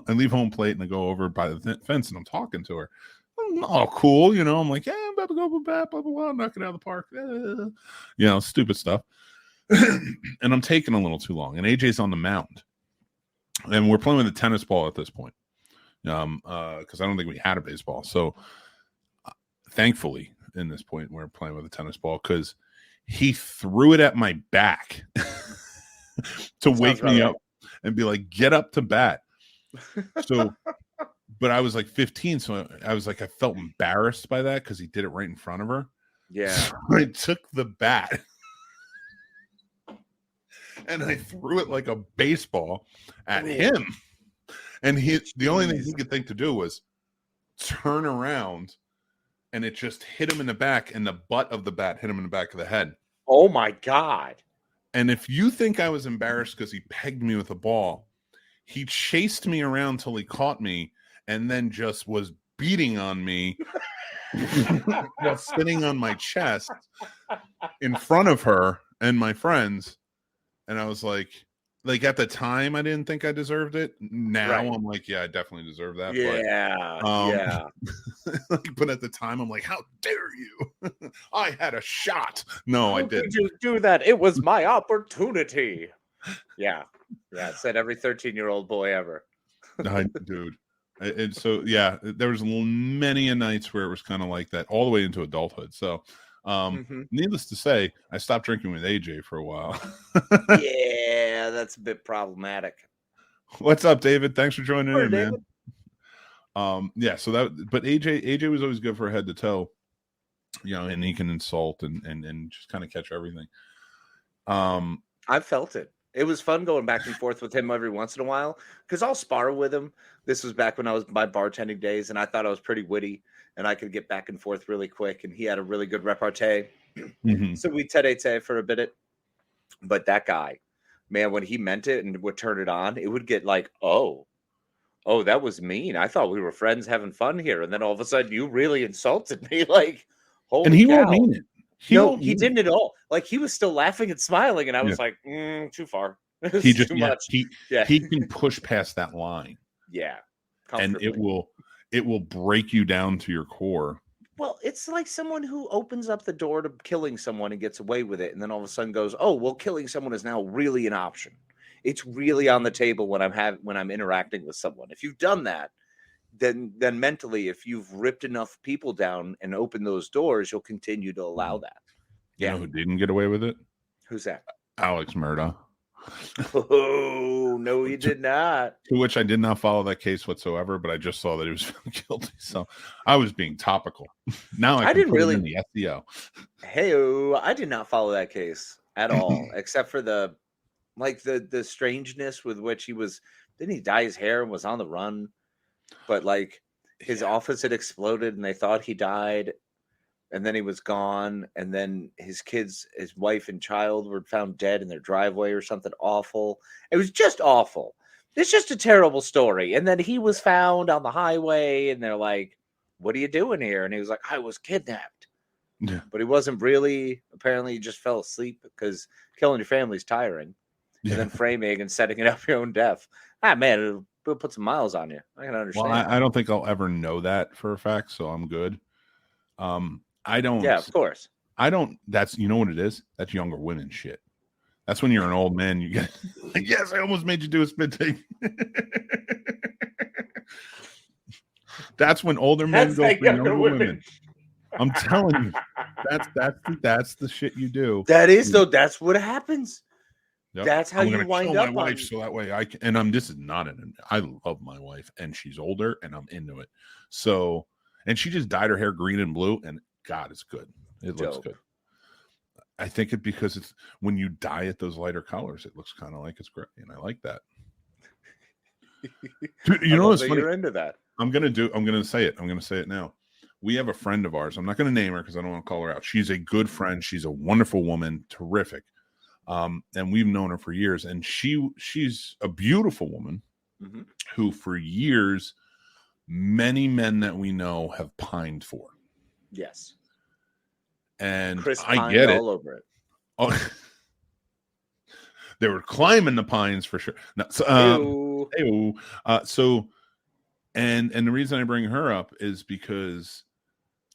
I leave home plate and I go over by the fence and I'm talking to her. Oh, cool. I'm like, yeah, I'm about to go blah, blah, blah, knock it out of the park. Stupid stuff. And I'm taking a little too long. And AJ's on the mound. And we're playing with a tennis ball at this point. Because I don't think we had a baseball. So thankfully, in this point, we're playing with a tennis ball because he threw it at my back to wake me up and be like, get up to bat. So, but I was like 15. So I was like, I felt embarrassed by that because he did it right in front of her. Yeah. So I took the bat and I threw it like a baseball at him. And the only thing he could think to do was turn around, and it just hit him in the back, and the butt of the bat hit him in the back of the head. Oh my God. And if you think I was embarrassed because he pegged me with a ball, he chased me around till he caught me and then just was beating on me while sitting on my chest in front of her and my friends. And I was like at the time, I didn't think I deserved it. Now I'm like, yeah, I definitely deserve that. Yeah. But at the time, I'm like, how dare you? I had a shot. No, I didn't. Did you do that? It was my opportunity. Yeah. It said every 13-year-old boy ever. Dude. And so, yeah, there was many a nights where it was kind of like that all the way into adulthood. So, needless to say, I stopped drinking with AJ for a while. Yeah, that's a bit problematic. What's up, David? Thanks for joining in, David. Man. But AJ was always good for head to toe, and he can insult and just kind of catch everything. I felt it. It was fun going back and forth with him every once in a while because I'll spar with him. This was back when I was my bartending days, and I thought I was pretty witty and I could get back and forth really quick. And he had a really good repartee. So we tete for a bit. But that guy, man, when he meant it and would turn it on, it would get like, oh, that was mean. I thought we were friends having fun here. And then all of a sudden you really insulted me. Like, holy And he cow. won't mean it. He didn't at all. Like, he was still laughing and smiling. And I was like, too far. He just, too much. He can push past that line. Yeah. And it will break you down to your core. Well, it's like someone who opens up the door to killing someone and gets away with it. And then all of a sudden goes, oh, well, killing someone is now really an option. It's really on the table when I'm interacting with someone. If you've done that, then mentally, if you've ripped enough people down and opened those doors, you'll continue to allow that. You know who didn't get away with it? Who's that? Alex Murdaugh. Oh, no, he did not. To which I did not follow that case whatsoever, but I just saw that he was found guilty. So I was being topical. Now I didn't really in the SEO. Hey, I did not follow that case at all, except for the strangeness with which didn't he dye his hair and was on the run? But like his office had exploded and they thought he died. And then he was gone. And then his kids, his wife and child were found dead in their driveway or something awful. It was just awful. It's just a terrible story. And then he was found on the highway and they're like, what are you doing here? And he was like, I was kidnapped. Yeah. But he wasn't really. Apparently he just fell asleep because killing your family is tiring. Yeah. And then framing and setting it up your own death. Man, it'll put some miles on you. I can understand. Well, I don't think I'll ever know that for a fact. So I'm good. I don't. Yeah, of course. I don't. That's, you know what it is? That's younger women shit. That's when you're an old man. You get like, yes, I almost made you do a spit take. That's when older men go for younger women. I'm telling you, that's the shit you do. That is though. That's what happens. Yep. That's how you wind kill up my wife on. so that way I can. And this is not I love my wife, and she's older, and I'm into it. So, and she just dyed her hair green and blue, and God, it's good. It looks good. I think it because it's when you dye it those lighter colors, it looks kind of like it's gray, and I like that. Dude, you know what's funny? You're into that. I'm gonna say it. I'm gonna say it now. We have a friend of ours. I'm not gonna name her because I don't want to call her out. She's a good friend. She's a wonderful woman, terrific. And we've known her for years. And she's a beautiful woman who, for years, many men that we know have pined for. Yes. And Chris I get it. All over it. Oh, they were climbing the pines for sure. No, so, and the reason I bring her up is because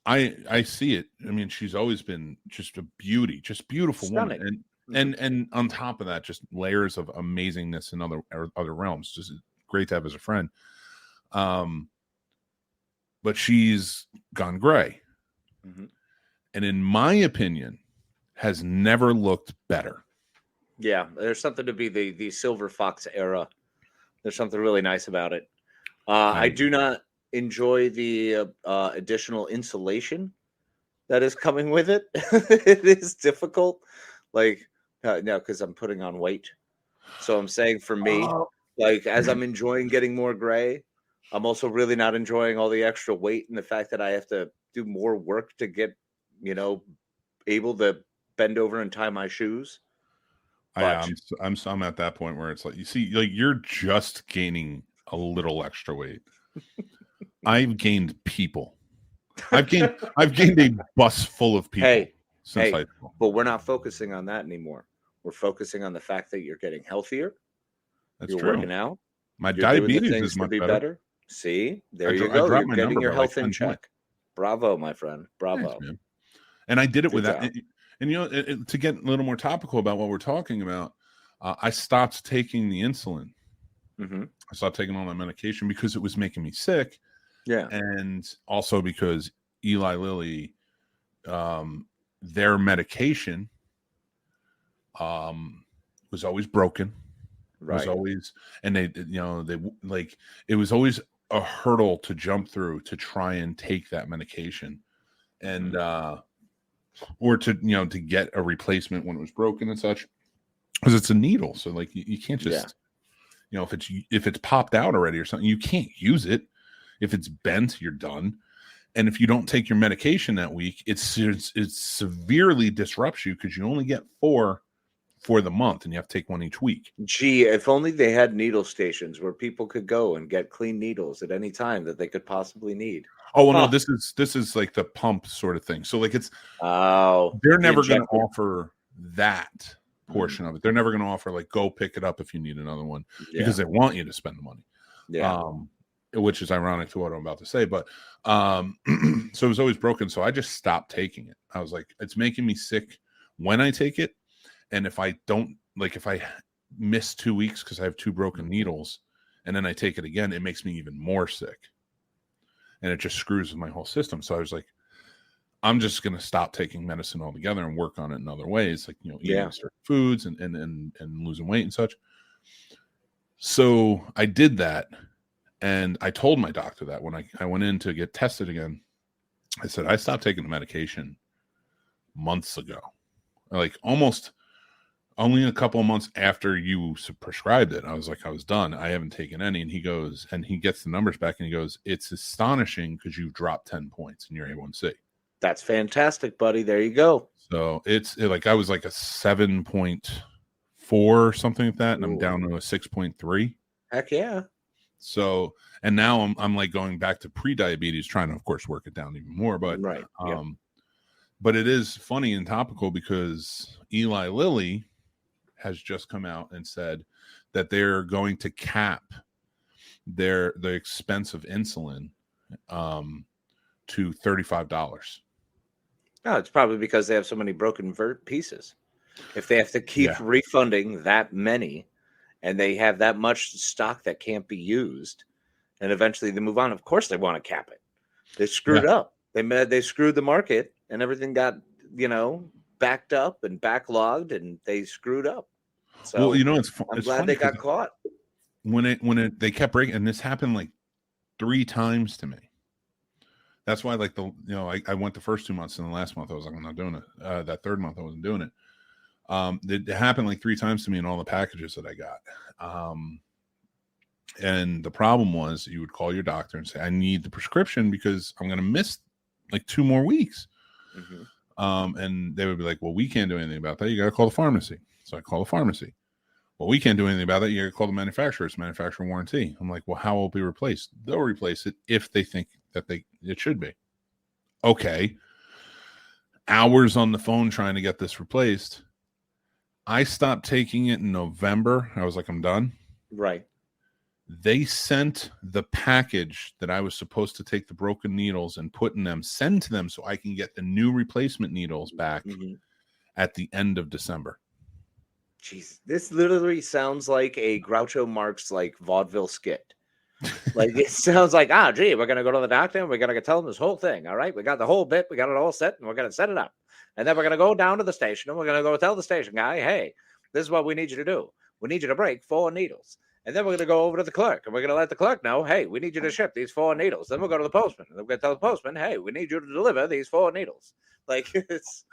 I see it. I mean, she's always been just a beauty, just beautiful woman, and on top of that, just layers of amazingness in other realms. Just great to have as a friend. But she's gone gray, and in my opinion, has never looked better. Yeah, there's something to be the Silver Fox era. There's something really nice about it. I do not enjoy the additional insulation that is coming with it. It is difficult. Like, no, because I'm putting on weight. So I'm saying for me, like, as I'm enjoying getting more gray, I'm also really not enjoying all the extra weight and the fact that I have to do more work to get, able to bend over and tie my shoes. I'm at that point where it's like, you see, like, you're just gaining a little extra weight. I've gained people. I've gained a bus full of people since high school. But we're not focusing on that anymore. We're focusing on the fact that you're getting healthier. That's you're true. Working out. My diabetes is much better. See, there you go. You're getting your health in check. Points. Bravo, my friend. Bravo. Thanks, man. And I did it without. And to get a little more topical about what we're talking about, I stopped taking the insulin. I stopped taking all that medication because it was making me sick. Yeah. And also because Eli Lilly, their medication was always broken. Right. Was always, and they like, it was always a hurdle to jump through to try and take that medication. And or to to get a replacement when it was broken and such, because it's a needle, so like you can't just if it's popped out already or something, you can't use it. If it's bent, you're done. And if you don't take your medication that week, it severely disrupts you because you only get 4 for the month, and you have to take one each week. Gee, if only they had needle stations where people could go and get clean needles at any time that they could possibly need. Oh, well, no, this is like the pump sort of thing. So like they're never going to offer that portion of it. They're never going to offer like, go pick it up if you need another one, because they want you to spend the money. Yeah. Which is ironic to what I'm about to say, but so it was always broken. So I just stopped taking it. I was like, it's making me sick when I take it. And if I don't, like, if I miss 2 weeks because I have 2 broken needles and then I take it again, it makes me even more sick. And it just screws with my whole system. So I was like, I'm just going to stop taking medicine altogether and work on it in other ways, like, eating certain foods and losing weight and such. So I did that. And I told my doctor that when I went in to get tested again. I said, I stopped taking the medication months ago. Like almost only a couple of months after you prescribed it. I was like, I was done. I haven't taken any. And he goes, and he gets the numbers back and he goes, it's astonishing because you've dropped 10 points in your A1C. That's fantastic, buddy. There you go. So like I was like a 7.4 or something like that. And I'm down to a 6.3. Heck yeah. So, and now I'm like going back to pre-diabetes, trying to, of course, work it down even more. But, but it is funny and topical because Eli Lilly has just come out and said that they're going to cap the expense of insulin to $35. No, it's probably because they have so many broken pieces. If they have to keep refunding that many, and they have that much stock that can't be used, and eventually they move on, of course they want to cap it. They screwed up. They screwed the market, and everything got, backed up and backlogged, and they screwed up. So well, it's I'm glad they got caught. When they kept breaking, and this happened like 3 times to me. That's why, like, I went the first 2 months, and the last month I was like, I'm not doing it. That third month I wasn't doing it. It happened like 3 times to me in all the packages that I got. And the problem was, you would call your doctor and say, I need the prescription because I'm going to miss like 2 more weeks. Mm-hmm. And they would be like, well, we can't do anything about that. You got to call the pharmacy. So I call the pharmacy. Well, we can't do anything about that. You got to call the manufacturer. It's manufacturer warranty. I'm like, well, how will it be replaced? They'll replace it if they think that it should be. Okay. Hours on the phone trying to get this replaced. I stopped taking it in November. I was like, I'm done. Right. They sent the package that I was supposed to take the broken needles and put in them, send to them so I can get the new replacement needles back at the end of December. Jeez, this literally sounds like a Groucho Marx like vaudeville skit. Like, it sounds like, we're gonna go to the doctor and we're gonna tell them this whole thing. All right, we got the whole bit, we got it all set, and we're gonna set it up, and then we're gonna go down to the station and we're gonna go tell the station guy, hey, this is what we need you to do. We need you to break 4 needles. And then we're going to go over to the clerk, and we're going to let the clerk know, hey, we need you to ship these 4 needles. Then we'll go to the postman, and we're going to tell the postman, hey, we need you to deliver these 4 needles. Like, it's...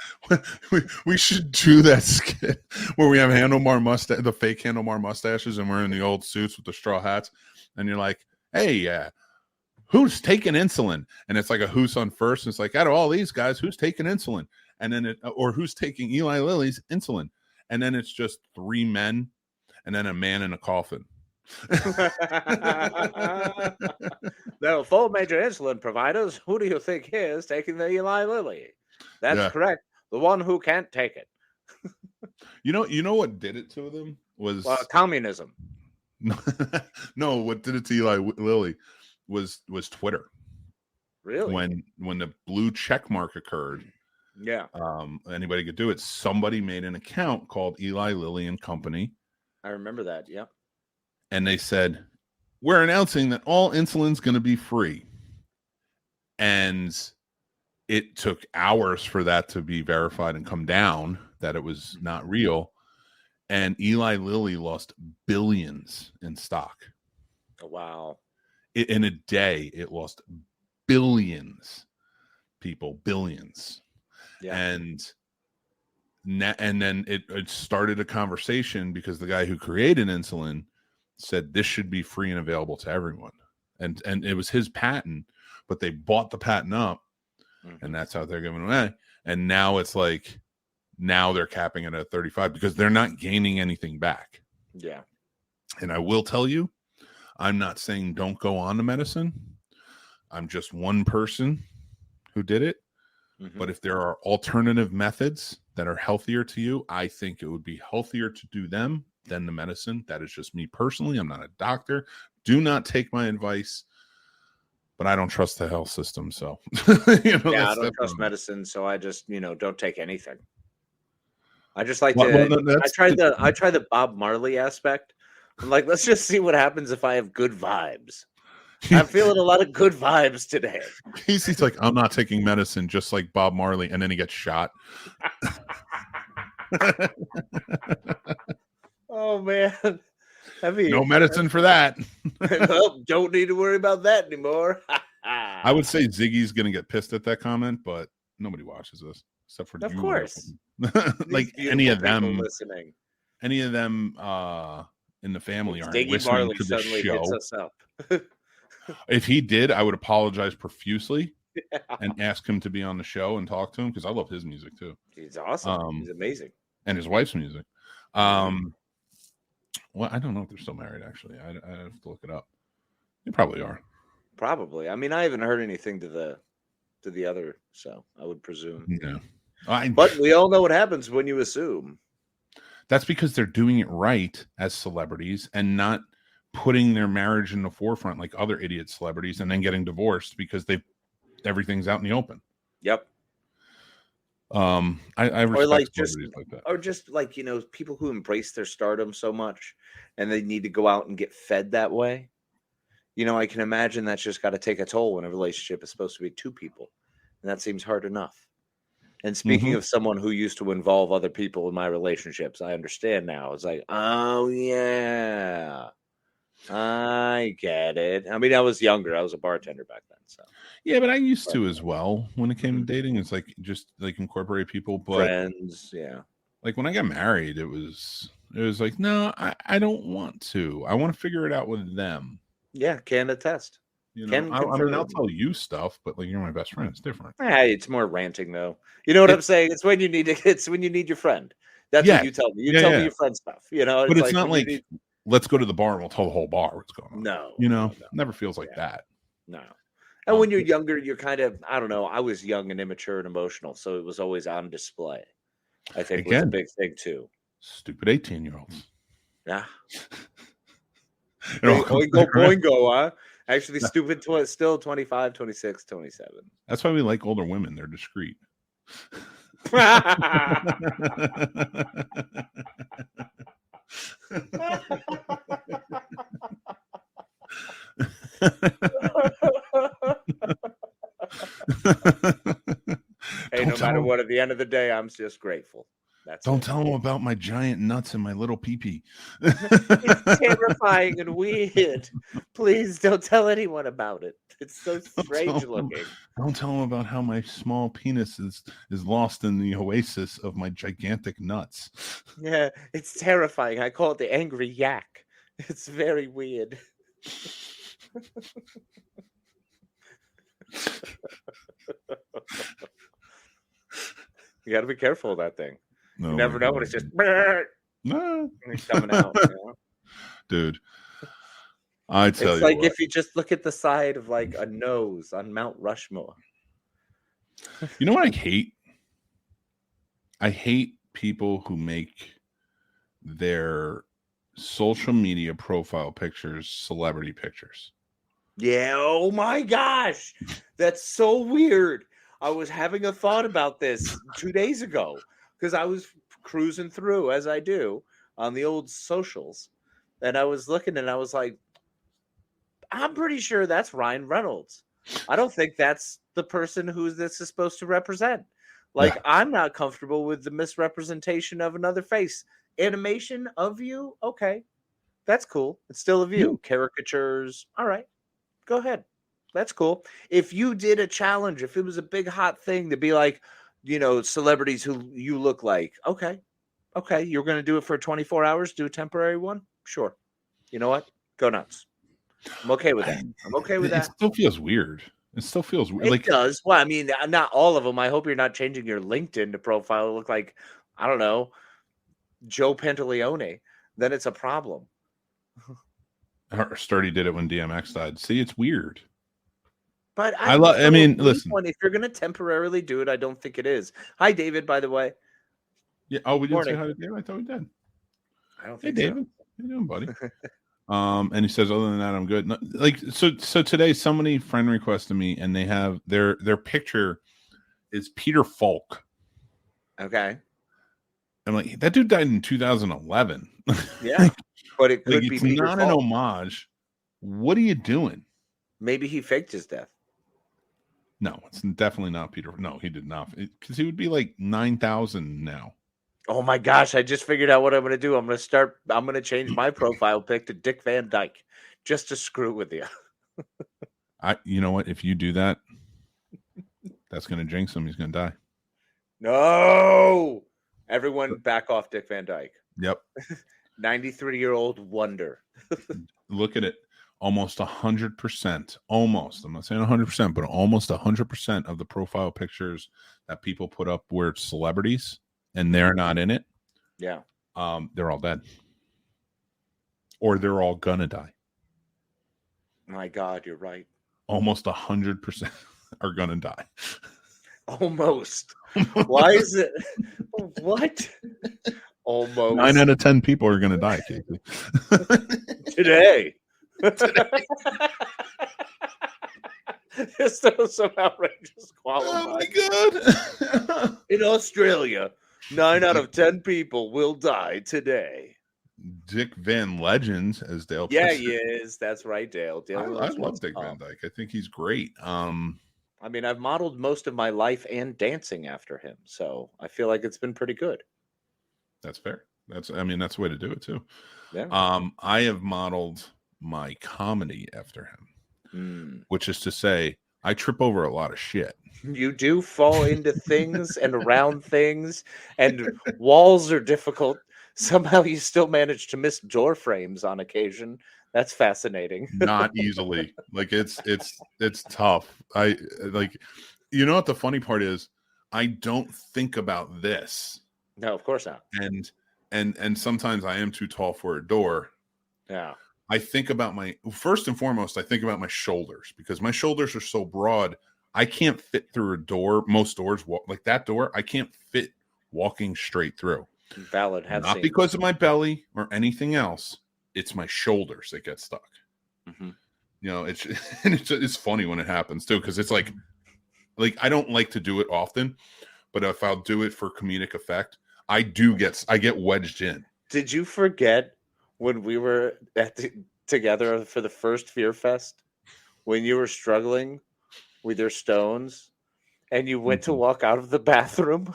we should do that skit where we have the fake handlebar mustaches, and we're in the old suits with the straw hats, and you're like, hey, who's taking insulin? And it's like a who's on first, and it's like, out of all these guys, who's taking insulin? And then or who's taking Eli Lilly's insulin? And then it's just 3 men, and then a man in a coffin. There are 4 major insulin providers. Who do you think is taking the Eli Lilly? That's correct. The one who can't take it. You know what did it to them was communism. No, what did it to Eli Lilly was Twitter. Really? When the blue check mark occurred. Yeah. Anybody could do it. Somebody made an account called Eli Lilly and Company. I remember that. Yeah. And they said, we're announcing that all insulin's going to be free. And it took hours for that to be verified and come down, that it was not real. And Eli Lilly lost billions in stock. Oh, wow. In a day, it lost billions. Billions. Yeah. And then it started a conversation because the guy who created insulin said this should be free and available to everyone, and it was his patent, but they bought the patent up, and that's how they're giving away. And now it's like, now they're capping it at 35 because they're not gaining anything back. Yeah. And I will tell you, I'm not saying don't go on the medicine. I'm just one person who did it. But if there are alternative methods that are healthier to you, I think it would be healthier to do them than the medicine. That is just me personally. I'm not a doctor. Do not take my advice, but I don't trust the health system. So, I don't trust medicine. So I just, don't take anything. I just like to, I try the Bob Marley aspect. I'm like, let's just see what happens if I have good vibes. I'm feeling a lot of good vibes today. He's like, I'm not taking medicine, just like Bob Marley, and then he gets shot. Oh man, no medicine for that. Well, don't need to worry about that anymore. I would say Ziggy's gonna get pissed at that comment, but nobody watches this except for of course. Like any of them listening. Any of them in the family aren't listening Marley to the show. Hits us up. If he did, I would apologize profusely and ask him to be on the show and talk to him, because I love his music too. He's awesome. He's amazing. And his wife's music. Well, I don't know if they're still married, actually. I have to look it up. They probably are. Probably. I mean, I haven't heard anything to the other, so I would presume. Yeah. But we all know what happens when you assume. That's because they're doing it right as celebrities and not putting their marriage in the forefront like other idiot celebrities and then getting divorced because everything's out in the open. Yep. I respect celebrities like that. Or just like, people who embrace their stardom so much and they need to go out and get fed that way. I can imagine that's just got to take a toll when a relationship is supposed to be 2 people. And that seems hard enough. And speaking of someone who used to involve other people in my relationships, I understand now. It's like, oh, yeah, I get it. I mean, I was younger. I was a bartender back then. So yeah, but I used to as well when it came to dating. It's like just like incorporate people, but friends, yeah. Like when I got married, it was like, no, I don't want to. I want to figure it out with them. Yeah, can attest. You know, I mean, I'll tell you stuff, but like you're my best friend. It's different. Hey, it's more ranting though. You know what I'm saying? It's when you need to. It's when you need your friend. That's what you tell me. You tell me your friend stuff. You know, but it's not like let's go to the bar and we'll tell the whole bar what's going on. No, you know, never feels like that. No. And when you're younger, you're kind of, I don't know. I was young and immature and emotional, so it was always on display. I think was a big thing too. Stupid 18-year-olds. Yeah. Oingo boingo, huh? Actually, stupid still 25, 26, 27. That's why we like older women. They're discreet. Hey, no matter what, at the end of the day, I'm just grateful. Don't tell them about my giant nuts and my little pee-pee. It's terrifying and weird. Please don't tell anyone about it. It's so strange looking. Don't tell them about how my small penis is lost in the oasis of my gigantic nuts. Yeah, it's terrifying. I call it the angry yak. It's very weird. You got to be careful of that thing. No, you never know when it's just it's coming out. You know? Dude, I tell it's you, like if you just look at the side of like a nose on Mount Rushmore. You know what I hate? I hate people who make their social media profile pictures celebrity pictures. Yeah, oh my gosh. That's so weird. I was having a thought about this 2 days ago because I was cruising through, as I do, on the old socials. And I was looking and I was like, I'm pretty sure that's Ryan Reynolds. I don't think that's the person who this is supposed to represent. Like, yeah. I'm not comfortable with the misrepresentation of another face. Animation of you, okay. That's cool. It's still of you. Caricatures, all right. Go ahead. That's cool. If you did a challenge, if it was a big hot thing to be like, you know, celebrities who you look like, okay. You're going to do it for 24 hours, do a temporary one? Sure. You know what? Go nuts. I'm okay with that. It still feels weird. It still feels weird. It does. Well, I mean, not all of them. I hope you're not changing your LinkedIn to profile to look like, I don't know, Joe Pantaleone. Then it's a problem. Sturdy did it when DMX died. See, it's weird. But listen. If you're going to temporarily do it, I don't think it is. Hi, David, by the way. Yeah. Oh, we didn't say hi to David? I thought we did. I don't think David. How you doing, buddy? And he says, other than that, I'm good. So today somebody friend requested me and they have their picture is Peter Falk. Okay. I'm like, that dude died in 2011. Yeah. But it could be it's Peter not Falk. An homage. What are you doing? Maybe he faked his death. No, it's definitely not Peter. No, he did not. Because he would be like 9,000 now. Oh my gosh, I just figured out what I'm going to do. I'm going to change my profile pic to Dick Van Dyke just to screw with you. You know what? If you do that, that's going to jinx him. He's going to die. No. Everyone back off Dick Van Dyke. Yep. 93-year-old wonder. Look at it. Almost 100%. Almost. I'm not saying 100%, but almost 100% of the profile pictures that people put up where it's celebrities and they're not in it. Yeah. They're all dead. Or they're all gonna die. My God, you're right. Almost 100% are gonna die. Almost. Why is it? What? Almost. 9 out of 10 people are gonna die, Casey. Today. This is some outrageous quality. Oh my God. In Australia, 9 out of 10 people will die today. Dick Van Legends, as Dale. Yeah, he is. That's right, Dale. I love Dick Van Dyke. I think he's great. I mean, I've modeled most of my life and dancing after him, so I feel like it's been pretty good. That's fair. That's the way to do it too. Yeah. I have modeled my comedy after him, which is to say, I trip over a lot of shit. You do fall into things and around things, and walls are difficult. Somehow you still manage to miss door frames on occasion. That's fascinating. Not easily. Like it's tough. I like, you know what the funny part is? I don't think about this. No, of course not. And sometimes I am too tall for a door. Yeah. I think about first and foremost, I think about my shoulders, because my shoulders are so broad. I can't fit through a door. Most doors, like that door, I can't fit walking straight through. Valid. Not because of my belly or anything else. It's my shoulders that get stuck. Mm-hmm. You know, it's funny when it happens too, because it's like I don't like to do it often, but if I'll do it for comedic effect, I get wedged in. Did you forget when we were together for the first Fear Fest, when you were struggling with your stones and you went to walk out of the bathroom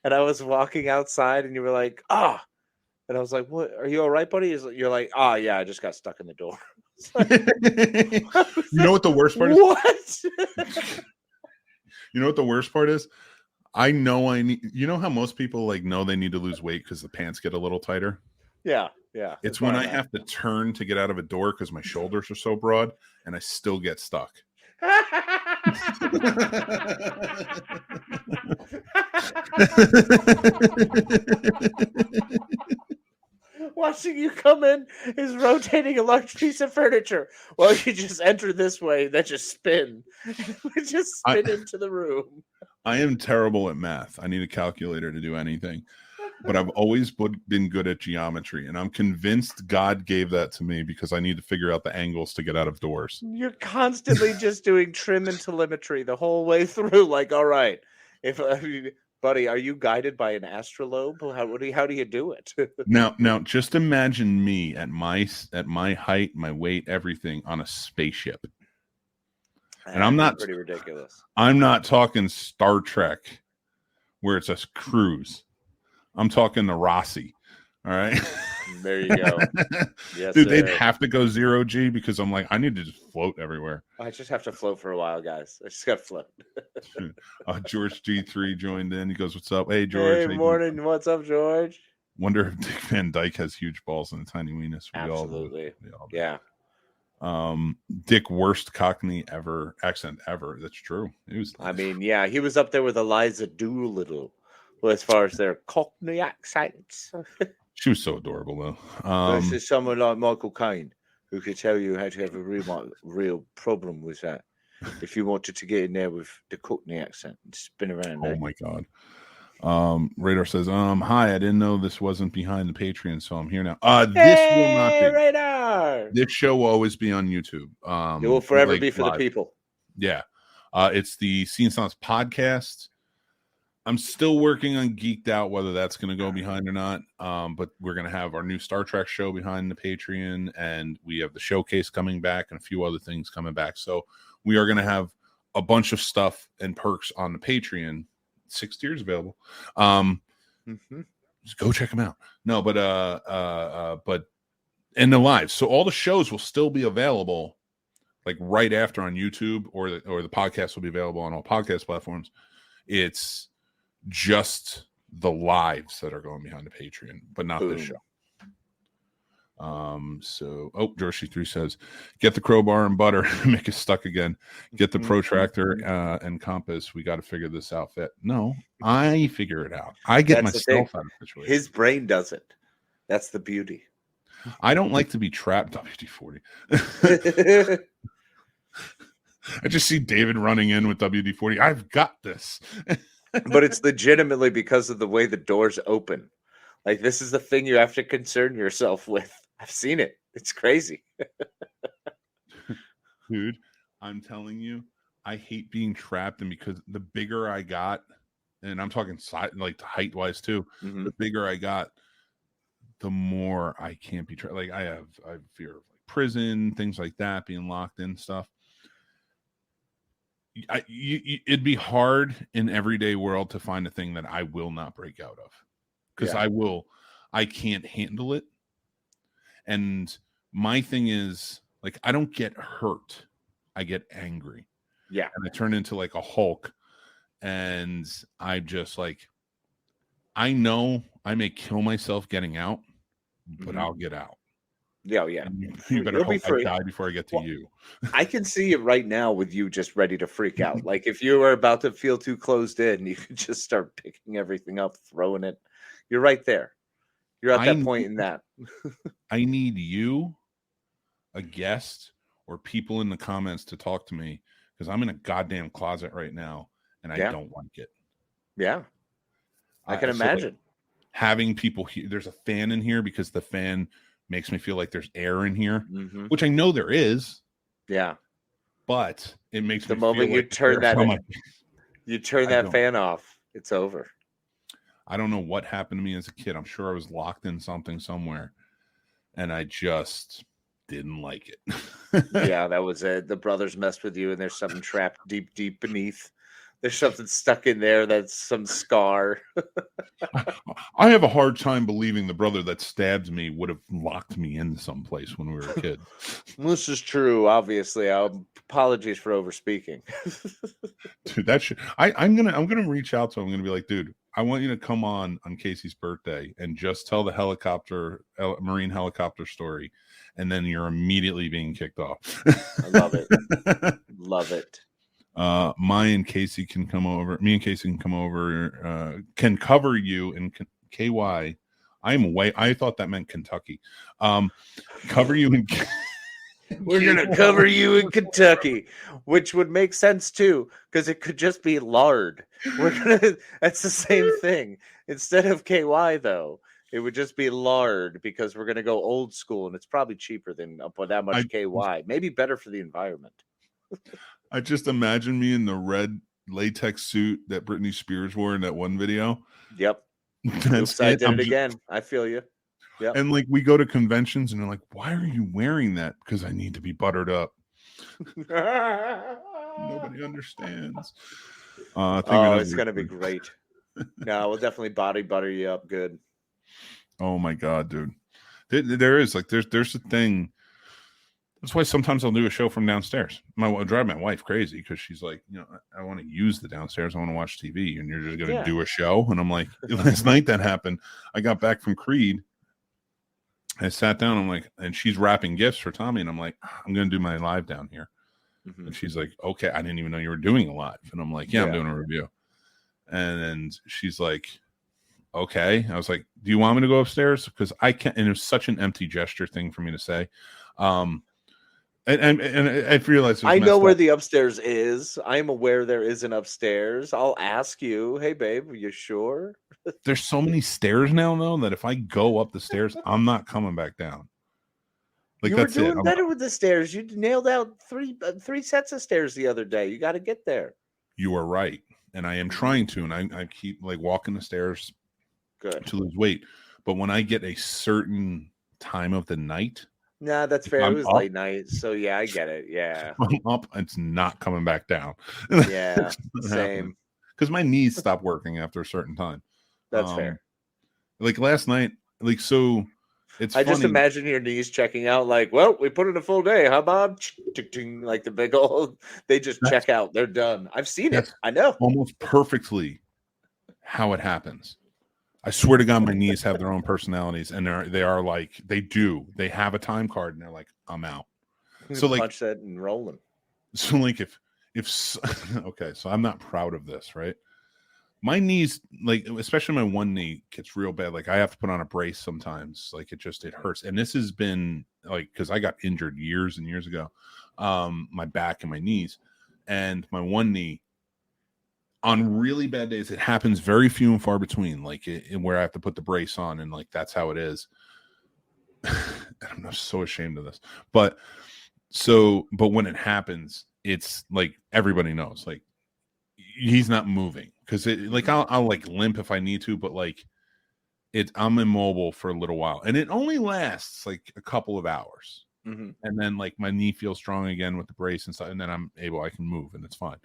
and I was walking outside and you were like, and I was like, what, are you all right, buddy? You're like, yeah, I just got stuck in the door. Like, you know what the worst part is? What? You know what the worst part is? I know you know how most people like know they need to lose weight because the pants get a little tighter? Yeah. It's when I have to turn to get out of a door because my shoulders are so broad and I still get stuck. Watching you come in is rotating a large piece of furniture. Well, you just enter this way, then just spin. Just spin into the room. I am terrible at math. I need a calculator to do anything. But I've always been good at geometry, and I'm convinced God gave that to me because I need to figure out the angles to get out of doors. You're constantly just doing trim and telemetry the whole way through. Like, all right, buddy, are you guided by an astrolabe? How do you do it? Now, just imagine me at my height, my weight, everything on a spaceship. And I'm not pretty ridiculous. I'm not talking Star Trek where it's a cruise. I'm talking the Rossi. All right. There you go. Yes, dude, they'd have to go 0G because I'm like, I need to just float everywhere. I just have to float for a while, guys. I just got to float. George G3 joined in. He goes, "What's up?" Hey, George. Hey, morning. What's up, George? Wonder if Dick Van Dyke has huge balls and a tiny weenus. Absolutely. We all do. Yeah. Dick, worst Cockney accent ever. That's true. It was. I mean, yeah, he was up there with Eliza Doolittle. Well, as far as their Cockney accents. She was so adorable, though. This is someone like Michael Caine who could tell you how to have a real problem with that. If you wanted to get in there with the Cockney accent and spin around there. Oh, my God. Radar says, hi, I didn't know this wasn't behind the Patreon, so I'm here now. This will not be. Radar! This show will always be on YouTube. It will forever be for live. the people. Yeah. It's the Scene Snobs Podcast. I'm still working on Geeked Out, whether that's going to go behind or not. But we're going to have our new Star Trek show behind the Patreon, and we have the showcase coming back and a few other things coming back. So we are going to have a bunch of stuff and perks on the Patreon. 6 tiers available. Just go check them out. No, but and the live. So all the shows will still be available, like right after on YouTube, or the podcast will be available on all podcast platforms. It's just the lives that are going behind the Patreon, but not this show. George C3 says, get the crowbar and butter, make it stuck again. Get the protractor and compass. We got to figure this out. No, I figure it out. I get myself out of the situation. His brain doesn't. That's the beauty. I don't like to be trapped. WD-40. I just see David running in with WD-40. I've got this. But it's legitimately because of the way the doors open. Like, this is the thing you have to concern yourself with. I've seen it. It's crazy. Dude, I'm telling you, I hate being trapped. And because the bigger I got, and I'm talking like height-wise too, the bigger I got, the more I can't be trapped. Like, I have fear of like prison, things like that, being locked in stuff. it'd be hard in everyday world to find a thing that I will not break out of, because I can't handle it. And my thing is, like, I don't get hurt, I get angry. Yeah. And I turn into like a Hulk, and I just like, I know I may kill myself getting out, but I'll get out. Yeah. You better hope I die before I get to you. I can see it right now with you just ready to freak out. Like if you were about to feel too closed in, you could just start picking everything up, throwing it. You're right there. You're at that point in that. I need you, a guest, or people in the comments to talk to me, because I'm in a goddamn closet right now and I don't like it. Yeah. I can imagine. Like, having people here, there's a fan in here because the fan makes me feel like there's air in here, which I know there is. Yeah. But it makes the me moment feel you like turn that fan off, it's over. I don't know what happened to me as a kid. I'm sure I was locked in something somewhere and I just didn't like it. Yeah, that was it. The brothers messed with you and there's something trapped deep beneath. There's something stuck in there that's some scar. I have a hard time believing the brother that stabbed me would have locked me in someplace when we were a kid. This is true, obviously. Apologies for overspeaking. Dude, that shit. I'm gonna reach out to him. I'm gonna be like, dude, I want you to come on Casey's birthday and just tell the marine helicopter story, and then you're immediately being kicked off. I love it. Love it. Me and Casey can come over, can cover you in KY. I thought that meant Kentucky. Cover you in We're gonna cover you in Kentucky, which would make sense too, because it could just be lard. That's the same thing. Instead of KY though, it would just be lard, because we're gonna go old school, and it's probably cheaper than that much KY. Maybe better for the environment. I just imagine me in the red latex suit that Britney Spears wore in that one video. Yep. Oops, I did it again. I feel you. Yeah. And like we go to conventions and they're like, why are you wearing that? Because I need to be buttered up. Nobody understands. It's going to be great. No, we'll definitely body butter you up good. Oh my God, dude. There is like, there's a thing. That's why sometimes I'll do a show from downstairs. I'll drive my wife crazy because she's like, I want to use the downstairs. I want to watch TV, and you're just going to do a show. And I'm like, last night that happened. I got back from Creed. I sat down. I'm like, and she's wrapping gifts for Tommy. And I'm like, I'm going to do my live down here. And she's like, okay, I didn't even know you were doing a live. And I'm like, yeah, I'm doing a review. And she's like, okay. I was like, do you want me to go upstairs? Because I can't. And it was such an empty gesture thing for me to say. And I realized I know where the upstairs is. I'm aware there is an upstairs. I'll ask you, hey babe, are you sure? There's so many stairs now though that if I go up the stairs, I'm not coming back down. Like you were doing better with the stairs. You nailed out three sets of stairs the other day. You got to get there. You are right, and I am trying to, and I keep like walking the stairs to lose weight. But when I get a certain time of the night. Nah, that's fair. It was late night, so yeah, I get it. Yeah, I'm up. It's not coming back down. Yeah, same. Because my knees stop working after a certain time. That's fair. Like last night, like so. I just imagine your knees checking out. Like, well, we put in a full day, huh, Bob? Like the big old. They just check out. They're done. I've seen it. I know almost perfectly how it happens. I swear to God, my knees have their own personalities, and they are like they have a time card, and they're like, I'm out. So like punch that and rolling. So like if okay, so I'm not proud of this, right? My knees, like especially my one knee, gets real bad. Like I have to put on a brace sometimes. Like it hurts, and this has been like because I got injured years and years ago, my back and my knees, and my one knee. On really bad days, it happens very few and far between, like where I have to put the brace on, and like that's how it is. I'm so ashamed of this, but when it happens, it's like everybody knows, like he's not moving because like I'll like limp if I need to, but like I'm immobile for a little while, and it only lasts like a couple of hours, and then like my knee feels strong again with the brace and stuff, and then I can move and it's fine.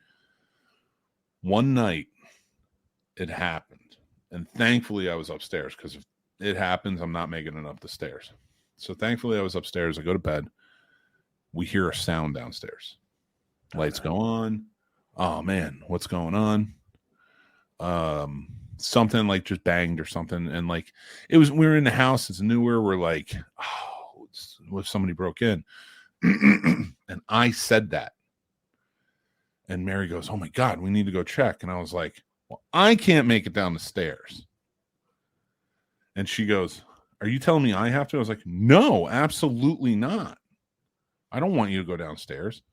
One night it happened, and thankfully I was upstairs, because if it happens, I'm not making it up the stairs. So thankfully I was upstairs. I go to bed. We hear a sound downstairs. Lights go on. Oh man, what's going on? Something like just banged or something, and like we were in the house, it's newer. We're like, oh, what if somebody broke in? And I said that, and Mary goes, oh my God, we need to go check. And I was like, well, I can't make it down the stairs. And she goes, are you telling me I have to? I was like, no, absolutely not. I don't want you to go downstairs.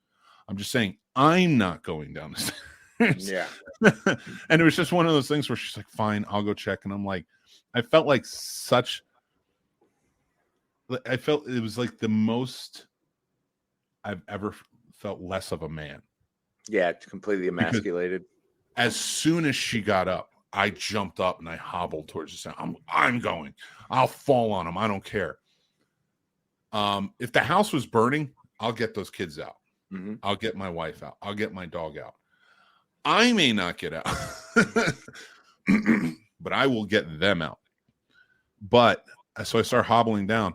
I'm just saying I'm not going down the stairs. Yeah. And it was just one of those things where she's like, fine, I'll go check. And I'm like, I felt it was like the most I've ever felt less of a man. Yeah, it's completely emasculated. Because as soon as she got up, I jumped up and I hobbled towards the sound. I'm going. I'll fall on him. I don't care. If the house was burning, I'll get those kids out. Mm-hmm. I'll get my wife out. I'll get my dog out. I may not get out, but I will get them out. But so I start hobbling down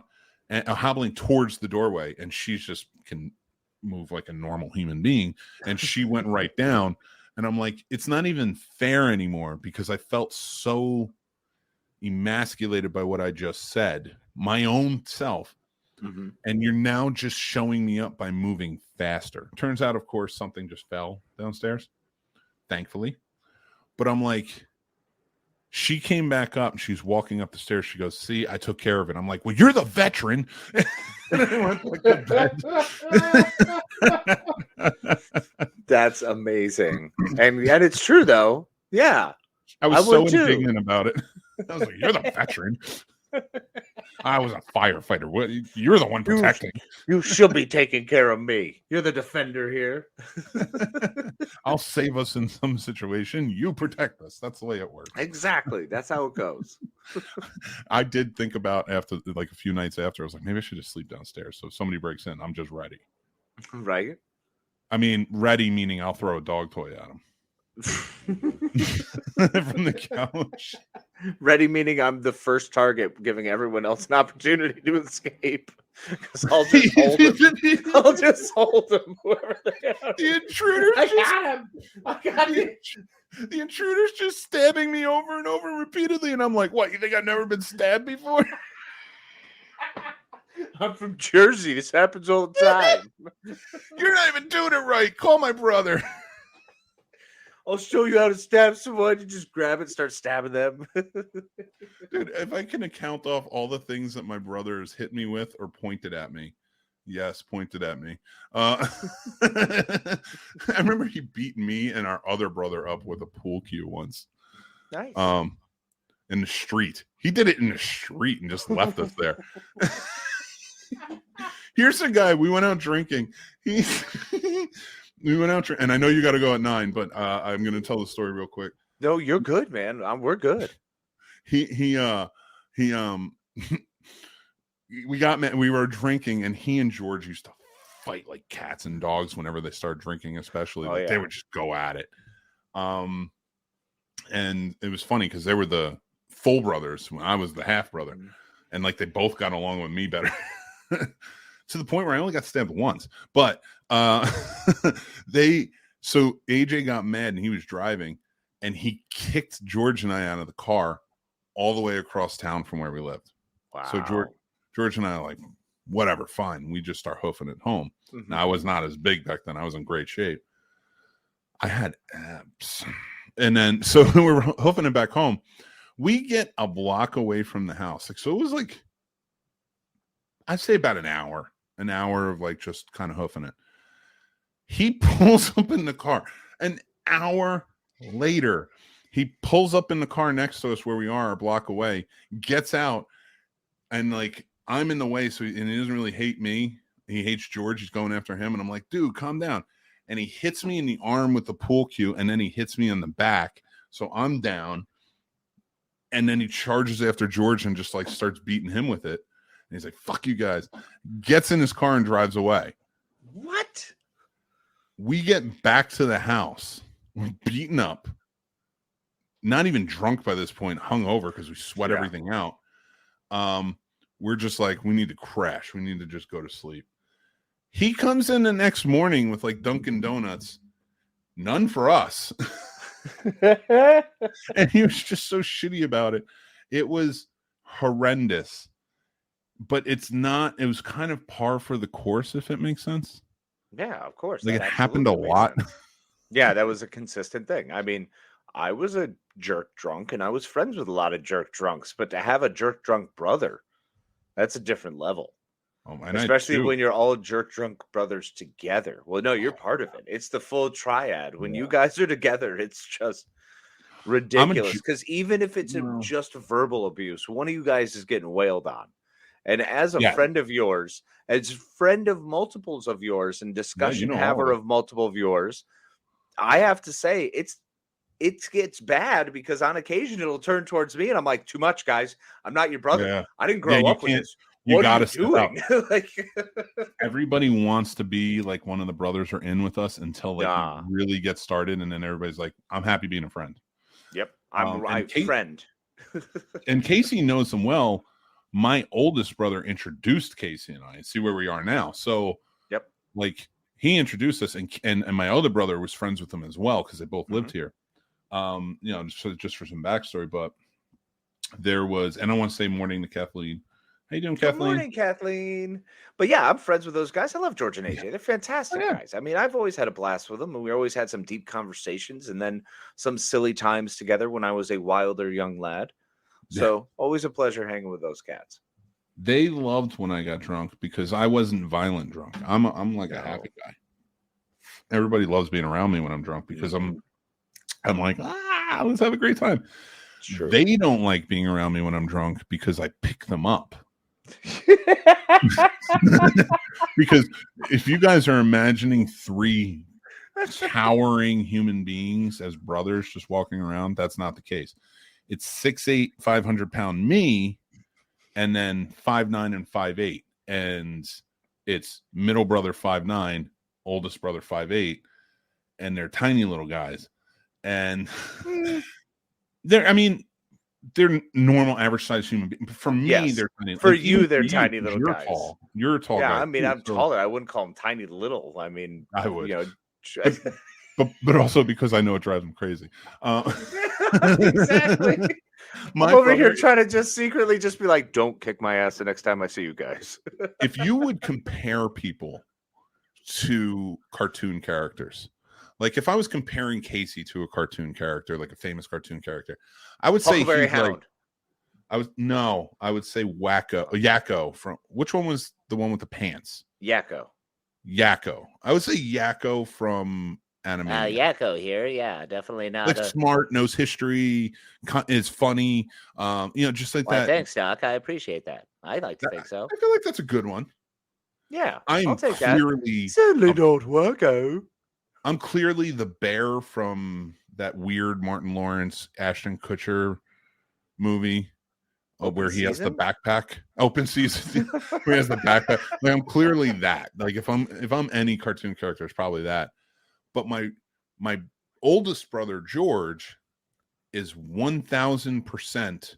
and hobbling towards the doorway, and she just can move like a normal human being. And she went right down, and I'm like, it's not even fair anymore, because I felt so emasculated by what I just said, my own self. Mm-hmm. And you're now just showing me up by moving faster. Turns out, of course, something just fell downstairs, thankfully. But I'm like, she came back up and she's walking up the stairs. She goes, see, I took care of it. I'm like, well, you're the veteran. And I went like the bed. That's amazing. And it's true, though. Yeah. I was so indignant about it. I was like, you're the veteran. I was a firefighter. What? You're the one protecting. You should be taking care of me. You're the defender here. I'll save us in some situation. You protect us. That's the way it works. Exactly. That's how it goes. I did think about after, like a few nights after, I was like, maybe I should just sleep downstairs. So if somebody breaks in, I'm just ready. Right? I mean, ready meaning I'll throw a dog toy at them. From the couch. Ready meaning I'm the first target, giving everyone else an opportunity to escape. Because I'll just hold them. I'll just hold them, whoever they are. The intruder. I got him. The intruder's just stabbing me over and over repeatedly, and I'm like, what? You think I've never been stabbed before? I'm from Jersey. This happens all the time. You're not even doing it right. Call my brother. I'll show you how to stab someone. You just grab it and start stabbing them. Dude, if I can count off all the things that my brother has hit me with or pointed at me. Yes, pointed at me. I remember he beat me and our other brother up with a pool cue once. Nice. In the street. He did it in the street and just left us there. Here's a guy. We went out drinking. We went out, and I know you got to go at 9, but I'm going to tell the story real quick. No, you're good, man. We're good. We were drinking, and he and George used to fight like cats and dogs whenever they started drinking, especially. Oh, yeah. They would just go at it. And it was funny because they were the full brothers when I was the half brother, and like they both got along with me better. To the point where I only got stabbed once, but so AJ got mad and he was driving and he kicked George and I out of the car all the way across town from where we lived. Wow. So George and I are like, whatever, fine. We just start hoofing it home. Mm-hmm. Now I was not as big back then. I was in great shape. I had abs. And then so we're hoofing it back home. We get a block away from the house. Like, so it was like, I'd say about an hour of like just kind of hoofing it. He pulls up in the car. An hour later, he pulls up in the car next to us where we are, a block away, gets out, and like I'm in the way, so and he doesn't really hate me. He hates George. He's going after him, and I'm like, dude, calm down. And he hits me in the arm with the pool cue, and then he hits me in the back, so I'm down. And then he charges after George and just like starts beating him with it. And he's like, fuck you guys. Gets in his car and drives away. What? We get back to the house. We're beaten up. Not even drunk by this point, hung over because we sweat everything out. We're just like, we need to crash. We need to just go to sleep. He comes in the next morning with like Dunkin' Donuts. None for us. And he was just so shitty about it. It was horrendous. But it was kind of par for the course, if it makes sense. Yeah, of course. Like, it happened a lot. Yeah, that was a consistent thing. I mean, I was a jerk drunk and I was friends with a lot of jerk drunks, but to have a jerk drunk brother, that's a different level. Oh, man, especially when you're all jerk drunk brothers together. Well, no, you're part of it. It's the full triad. When you guys are together, it's just ridiculous. Because even if it's just verbal abuse, one of you guys is getting wailed on. And as a friend of yours, as friend of multiples of yours, and discussion haver of multiple of yours, I have to say it gets bad because on occasion it'll turn towards me and I'm like, too much, guys. I'm not your brother. Yeah. I didn't grow up with this. You got to step up. Like, everybody wants to be like one of the brothers are in with us until like you really get started, and then everybody's like, I'm happy being a friend. Yep, I'm friend. And Casey knows him well. My oldest brother introduced Casey and I. See where we are now. So like he introduced us, and my other brother was friends with him as well because they both lived here. Just for some backstory, but there was, and I want to say morning to Kathleen. How you doing, Kathleen? Good morning, Kathleen. But yeah, I'm friends with those guys. I love George and AJ. They're fantastic guys. I mean, I've always had a blast with them, and we always had some deep conversations and then some silly times together when I was a wilder young lad. So always a pleasure hanging with those cats. They loved when I got drunk because I wasn't violent drunk. I'm like a happy guy. Everybody loves being around me when I'm drunk because I'm like, let's have a great time. Sure. They don't like being around me when I'm drunk because I pick them up. Because if you guys are imagining 3 towering human beings as brothers just walking around, that's not the case. It's 6'8", 500-pound me, and then 5'9" and 5'8", and it's middle brother 5'9", oldest brother 5'8", and they're tiny little guys, and they're normal, average size human beings. For me, they're tiny. For you, they're tiny little guys. Tall. You're a tall guy. Yeah, I mean, I'm taller. I wouldn't call them tiny little. I mean, I would. But also because I know it drives them crazy. Exactly. I'm over here trying to just secretly just be like, don't kick my ass the next time I see you guys. If you would compare people to cartoon characters, like if I was comparing Casey to a cartoon character, like a famous cartoon character, I would say Huckleberry Hound. I would say Yakko from, which one was the one with the pants? Yakko. I would say Yakko from anime. Yakko here. Yeah, definitely not. Like smart, knows history, is funny. Just like that. Thanks, Doc. I appreciate that. I like to think so. I feel like that's a good one. Yeah, I'll take clearly, that. Certainly not Wakko. I'm clearly the bear from that weird Martin Lawrence, Ashton Kutcher movie where he has the backpack. Open Season. Where he has the backpack. Like, I'm clearly that. Like if I'm any cartoon character, it's probably that. But my oldest brother George is 1,000%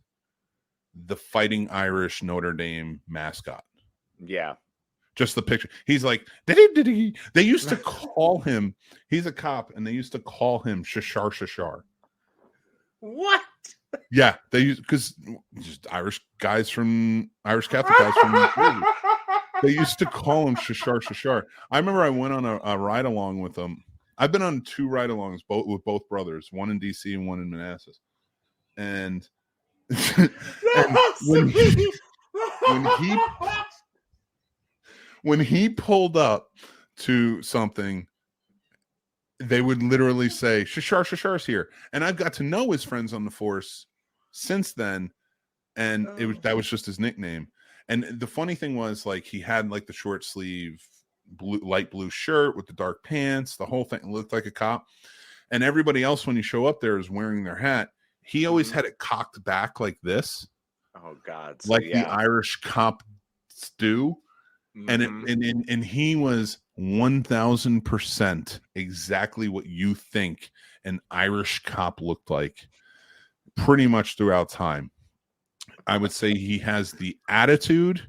the Fighting Irish Notre Dame mascot. Yeah. Just the picture. He's like, they used to call him, he's a cop, and they used to call him Shashar. What? Yeah, they used, because just Irish Catholic guys from they used to call him Shashar. I remember I went on a ride along with them. I've been on 2 ride-alongs with both brothers, one in DC and one in Manassas. And, when he pulled up to something, they would literally say, Shashar's here. And I've got to know his friends on the force since then. And that was just his nickname. And the funny thing was, like, he had like the short sleeve light blue shirt with the dark pants, the whole thing looked like a cop. And everybody else, when you show up there, is wearing their hat. He always had it cocked back like this. Oh God. The Irish cops do. And he was 1000% exactly what you think an Irish cop looked like pretty much throughout time. I would say he has the attitude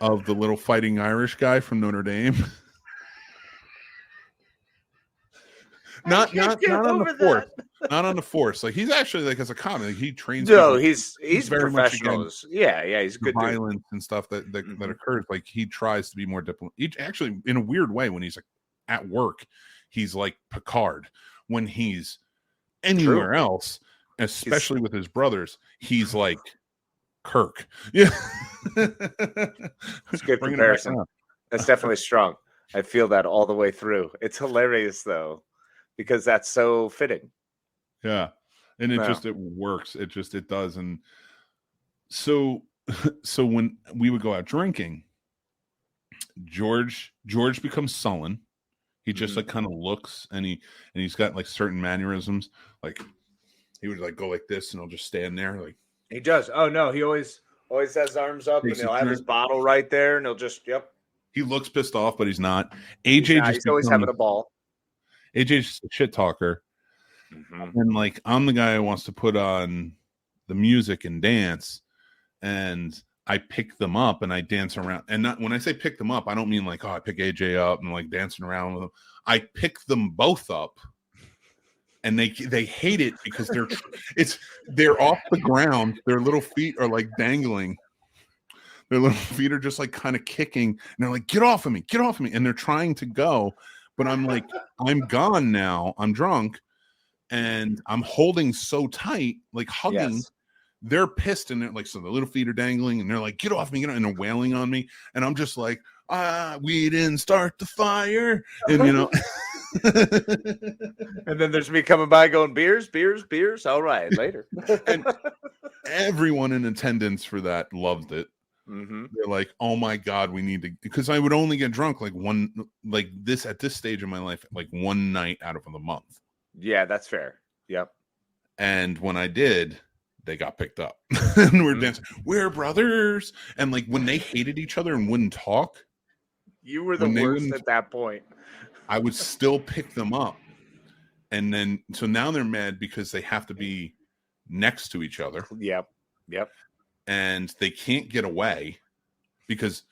of the little fighting Irish guy from Notre Dame. Not on the force. Not on the force. Like he's actually like as a cop, like, he trains. No, people. he's very professional. Yeah, he's a good violence and stuff that occurs. Like he tries to be more diplomatic. Actually, in a weird way, when he's like at work, he's like Picard. When he's anywhere else, especially with his brothers, he's like Kirk. Yeah, it's a good comparison. That's definitely strong. I feel that all the way through. It's hilarious though, because that's so fitting. Yeah, and it works. It does. And so when we would go out drinking, George becomes sullen. He just like kind of looks, and he's got like certain mannerisms. Like he would like go like this, and he'll just stand there. Like he does. Oh no, he always has his arms up, and he'll have his bottle right there, and he'll just He looks pissed off, but he's not. He's always having a ball. AJ's just a shit talker. And like I'm the guy who wants to put on the music and dance, and I pick them up and I dance around. And not when I say pick them up, I don't mean like, oh, I pick AJ up and like dancing around with them. I pick them both up, and they hate it because they're off the ground. Their little feet are like dangling. Their little feet are just like kind of kicking, and they're like, get off of me, and they're trying to go, but I'm like, I'm gone now. I'm drunk. And I'm holding so tight, like hugging. Yes. They're pissed, and they're like, so the little feet are dangling, and they're like, get off me, and they're wailing on me. And I'm just like, we didn't start the fire. And and then there's me coming by going, beers. All right, later. And everyone in attendance for that loved it. They're like, oh my God, we need to, because I would only get drunk like at this stage of my life, like one night out of the month. Yeah, that's fair. Yep. And when I did, they got picked up. And we're dancing. We're brothers. And like when they hated each other and wouldn't talk, you were the worst at that point. I would still pick them up. And then so now they're mad because they have to be next to each other. Yep. And they can't get away because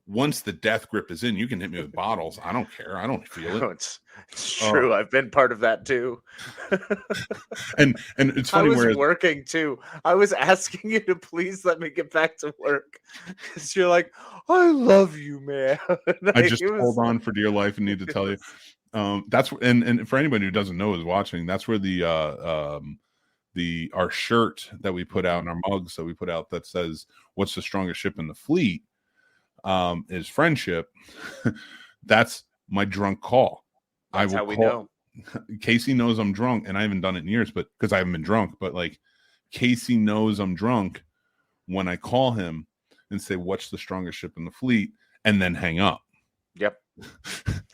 once the death grip is in, you can hit me with bottles. I don't care. I don't feel it. No, it's true. I've been part of that too. and it's funny. I was working too. I was asking you to please let me get back to work because you're like, I love you, man. I just hold on for dear life and need to tell you. That's and for anybody who doesn't know is watching. That's where our shirt that we put out and our mugs that we put out that says "What's the strongest ship in the fleet?" Is friendship. That's my drunk call. That's how we know. Casey knows I'm drunk, and I haven't done it in years, but because I haven't been drunk. But like Casey knows I'm drunk when I call him and say, "What's the strongest ship in the fleet?" and then hang up. Yep.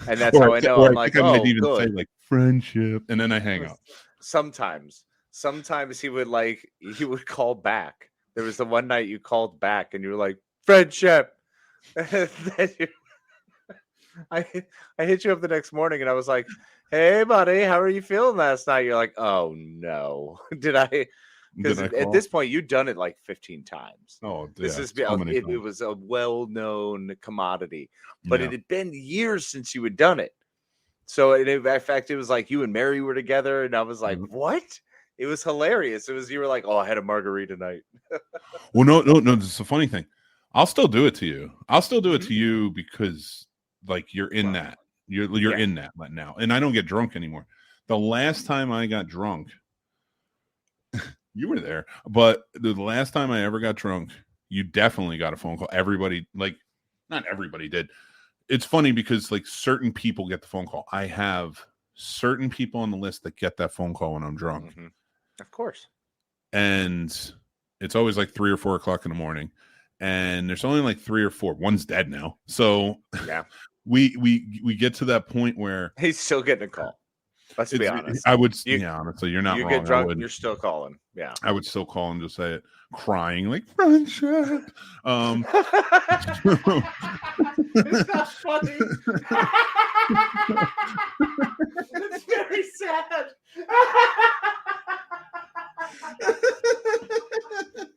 And that's how I know. I'm like, I even say like friendship, and then I hang up. Sometimes he would call back. There was the one night you called back, and you were like, friendship. I hit you up the next morning and I was like, hey buddy, how are you feeling last night? You're like, oh no. Did I because at this point you'd done it like 15 times. It was a well-known commodity, but it had been years since you had done it. So in fact it was like you and Mary were together, and I was like, what? It was hilarious. You were like, oh, I had a margarita night. Well, no, this is a funny thing. I'll still do it to you. I'll still do it to you because like you're in that. You're in that now. And I don't get drunk anymore. The last time I got drunk, you were there, but the last time I ever got drunk, you definitely got a phone call. Everybody, like, not everybody did. It's funny because like certain people get the phone call. I have certain people on the list that get that phone call when I'm drunk. Of course. And it's always like 3 or 4 o'clock in the morning. And there's only like 3 or 4. One's dead now. So yeah, we get to that point where he's still getting a call. Let's be honest. I would, honestly, you're not you wrong. get drunk, you're still calling. Yeah. I would still call and just say it, crying like friendship. It's not funny. It's very sad.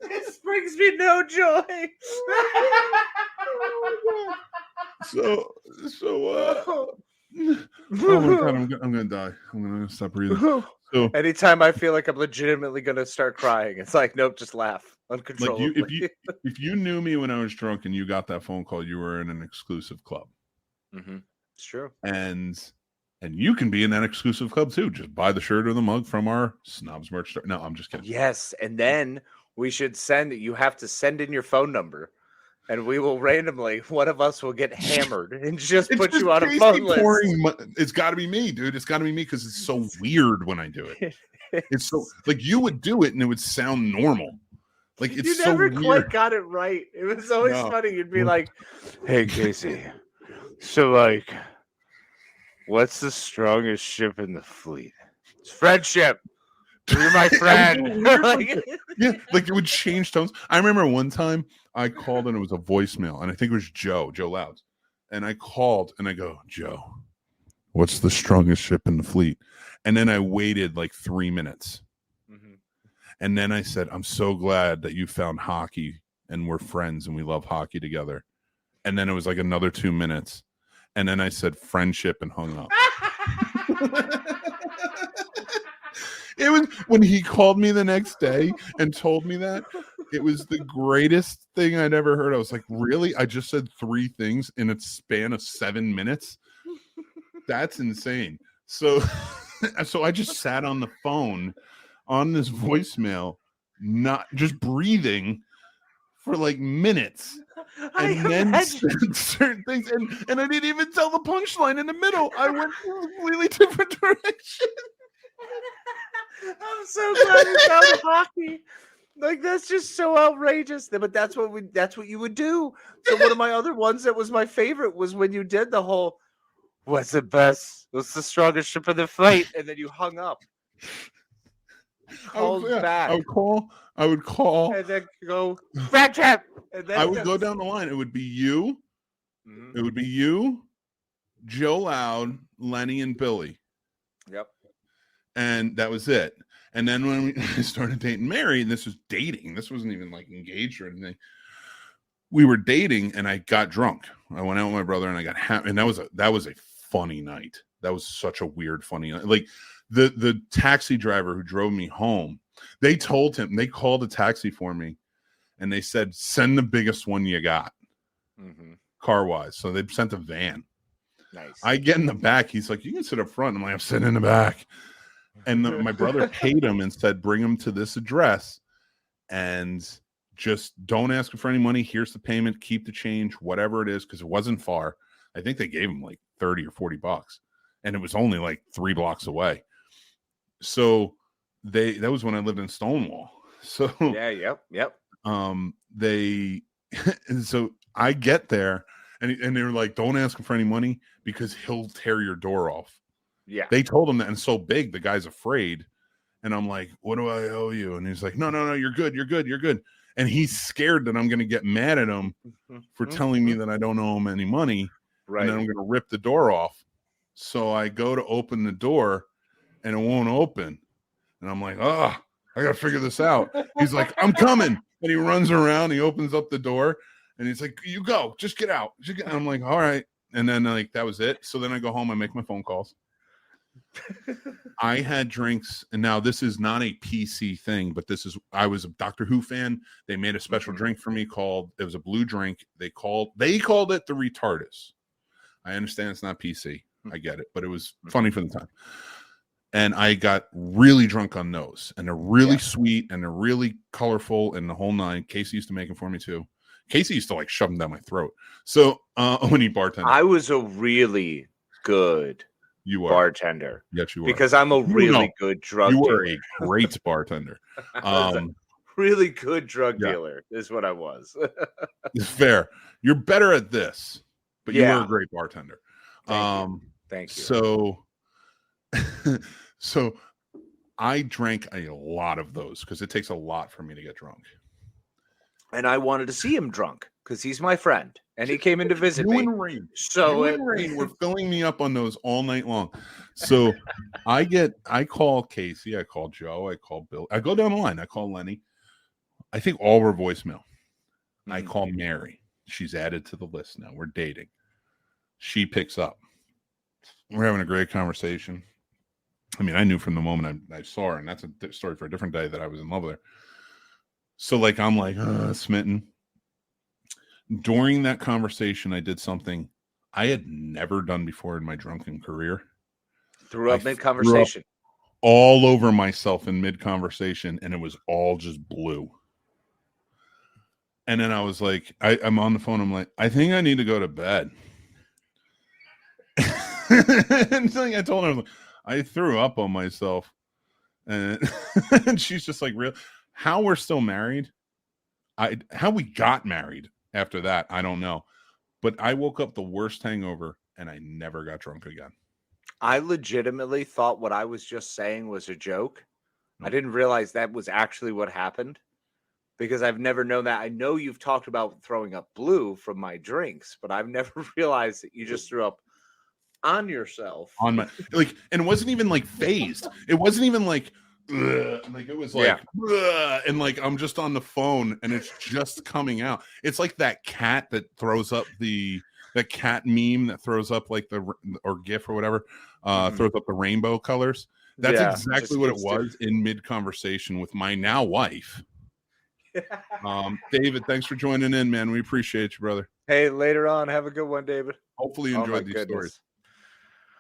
This brings me no joy. So oh my God, I'm gonna die. I'm gonna stop breathing. So anytime I feel like I'm legitimately gonna start crying, it's like, nope, just laugh uncontrollably. Like if you knew me when I was drunk and you got that phone call, you were in an exclusive club. Mm-hmm. It's true. And you can be in that exclusive club too. Just buy the shirt or the mug from our Snobs merch store. No, I'm just kidding. Yes, and then we should you have to send in your phone number, and we will randomly, one of us will get hammered and just put you on a phone list. It's got to be me, dude. It's got to be me because it's so weird when I do it. It's so like you would do it and it would sound normal. Like it's you never so quite weird. got it right. It was always funny. You'd be like, "Hey, Casey, so like, what's the strongest ship in the fleet? It's friendship. You're my friend." Yeah, like it would change tones. I remember one time I called and it was a voicemail, and I think it was Joe Louds. And I called and I go, Joe, what's the strongest ship in the fleet? And then I waited like 3 minutes. Mm-hmm. And then I said, I'm so glad that you found hockey and we're friends and we love hockey together. And then it was like another 2 minutes. And then I said friendship and hung up. It was when he called me the next day and told me that. It was the greatest thing I'd ever heard. I was like, really? I just said 3 things in a span of 7 minutes? That's insane. So I just sat on the phone on this voicemail, not just breathing for like minutes. And then said certain things. And I didn't even tell the punchline in the middle. I went in a completely different direction. I'm so glad we found hockey. Like that's just so outrageous. But that's what you would do. So one of my other ones that was my favorite was when you did the whole what's the best? What's the strongest ship in the fleet? And then you hung up. I would call and then go friendship. And then I would go down the line. It would be you. Mm-hmm. It would be you, Joe Loud, Lenny, and Billy. Yep. And that was it. And then when we started dating Mary, and this was dating, this wasn't even like engaged or anything. We were dating, and I got drunk. I went out with my brother, and I got and that was a funny night. That was such a weird, funny night. Like the taxi driver who drove me home, they told him, they called a taxi for me, and they said, "Send the biggest one you got, car wise." So they sent a van. Nice. I get in the back. He's like, "You can sit up front." I'm like, "I'm sitting in the back." And my brother paid him and said, "Bring him to this address and just don't ask him for any money. Here's the payment. Keep the change, whatever it is," because it wasn't far. I think they gave him like $30 or $40, and it was only like 3 blocks away. So that was when I lived in Stonewall. So yeah, yep. And so I get there, and they were like, "Don't ask him for any money because he'll tear your door off." Yeah. They told him that, and so big, the guy's afraid. And I'm like, "What do I owe you?" And he's like, No, you're good. And he's scared that I'm going to get mad at him for telling me that I don't owe him any money. Right. And then I'm going to rip the door off. So I go to open the door, and it won't open. And I'm like, I got to figure this out. He's like, "I'm coming." And he runs around, he opens up the door, and he's like, "You go, just get out." And I'm like, "All right." And then like that was it. So then I go home, I make my phone calls. I had drinks, and now this is not a PC thing, but I was a Doctor Who fan. They made a special drink for me it was a blue drink. They called it the Retardus. I understand it's not PC. I get it, but it was funny for the time. And I got really drunk on those, and they're really sweet, and they're really colorful, and the whole nine. Casey used to make them for me too. Casey used to like shove them down my throat. So when he bartended, I was a really good bartender. Yes, you were. Because I'm a really good drug dealer. You were a great bartender. Really good drug dealer is what I was. It's fair. You're better at this, but you were a great bartender. Thank you. So So I drank a lot of those because it takes a lot for me to get drunk. And I wanted to see him drunk because he's my friend and he came in to visit You me. and Rain. So You and Rain were filling me up on those all night long. So I call Casey, I call Joe, I call Bill, I go down the line, I call Lenny. I think all were voicemail. I call Mary. She's added to the list now. We're dating. She picks up. We're having a great conversation. I mean, I knew from the moment I saw her, and that's a story for a different day, that I was in love with her. So, like, I'm like, smitten. During that conversation, I did something I had never done before in my drunken career. Threw up mid-conversation. All over myself in mid-conversation, and it was all just blue. And then I was like, I'm on the phone. I'm like, I think I need to go to bed. And so I told her, I threw up on myself. And, and she's just like, real. How we're still married, how we got married after that, I don't know. But I woke up the worst hangover, and I never got drunk again. I legitimately thought what I was just saying was a joke. I didn't realize that was actually what happened because I've never known that. I know you've talked about throwing up blue from my drinks, but I've never realized that you just threw up on yourself. On my, like, and it wasn't even like phased. It wasn't even like, like it was like, and like I'm just on the phone and it's just coming out. It's like that cat that throws up that cat meme that throws up like or GIF or whatever, throws up the rainbow colors. That's exactly what it was in mid conversation with my now wife. David, thanks for joining in, man. We appreciate you, brother. Hey, later on, have a good one, David. Hopefully you enjoyed these stories.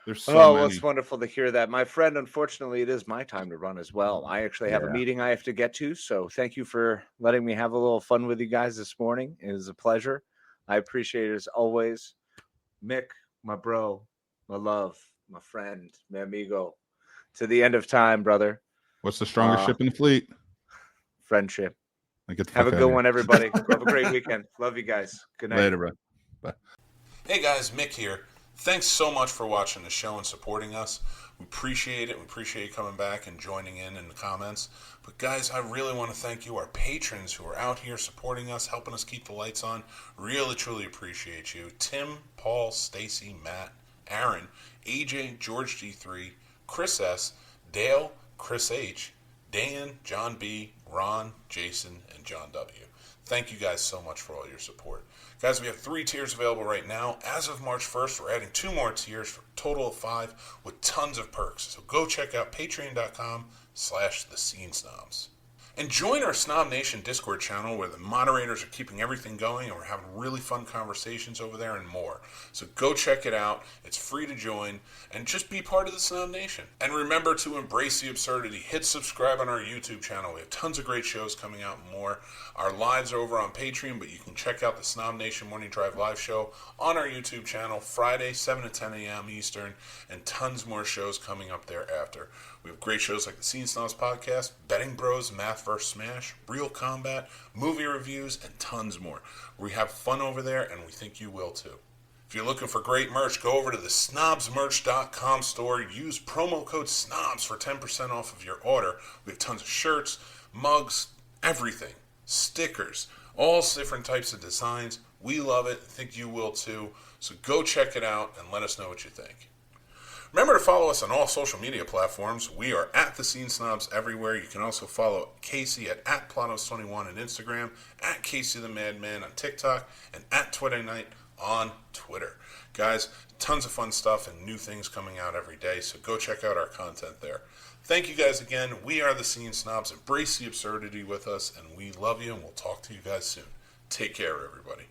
There's so many. It's wonderful to hear that. My friend, unfortunately, it is my time to run as well. I actually have a meeting I have to get to, so thank you for letting me have a little fun with you guys this morning. It was a pleasure. I appreciate it as always. Mick, my bro, my love, my friend, mi amigo. To the end of time, brother. What's the strongest ship in the fleet? Friendship. Have a good one, everybody. Have a great weekend. Love you guys. Good night. Later, bro. Bye. Hey, guys. Mick here. Thanks so much for watching the show and supporting us. We appreciate it. We appreciate you coming back and joining in the comments. But, guys, I really want to thank you, our patrons who are out here supporting us, helping us keep the lights on. Really, truly appreciate you. Tim, Paul, Stacy, Matt, Aaron, AJ, George G3, Chris S., Dale, Chris H., Dan, John B., Ron, Jason, and John W. Thank you guys so much for all your support. Guys, we have 3 tiers available right now. As of March 1st, we're adding 2 more tiers for a total of 5 with tons of perks. So go check out patreon.com/thescenesnobs. And join our Snob Nation Discord channel where the moderators are keeping everything going and we're having really fun conversations over there and more. So go check it out. It's free to join and just be part of the Snob Nation. And remember to embrace the absurdity. Hit subscribe on our YouTube channel. We have tons of great shows coming out and more. Our lives are over on Patreon, but you can check out the Snob Nation Morning Drive live show on our YouTube channel Friday, 7 to 10 a.m. Eastern, and tons more shows coming up thereafter. We have great shows like the Scene Snobs Podcast, Betting Bros, Math vs. Smash, Real Combat, movie reviews, and tons more. We have fun over there, and we think you will too. If you're looking for great merch, go over to the snobsmerch.com store. Use promo code SNOBS for 10% off of your order. We have tons of shirts, mugs, everything, stickers, all different types of designs. We love it. I think you will too. So go check it out and let us know what you think. Remember to follow us on all social media platforms. We are at The Scene Snobs everywhere. You can also follow Casey at Planos21 on Instagram, at Casey the Madman on TikTok, and at Twitter Night on Twitter. Guys, tons of fun stuff and new things coming out every day, so go check out our content there. Thank you guys again. We are The Scene Snobs. Embrace the absurdity with us, and we love you, and we'll talk to you guys soon. Take care, everybody.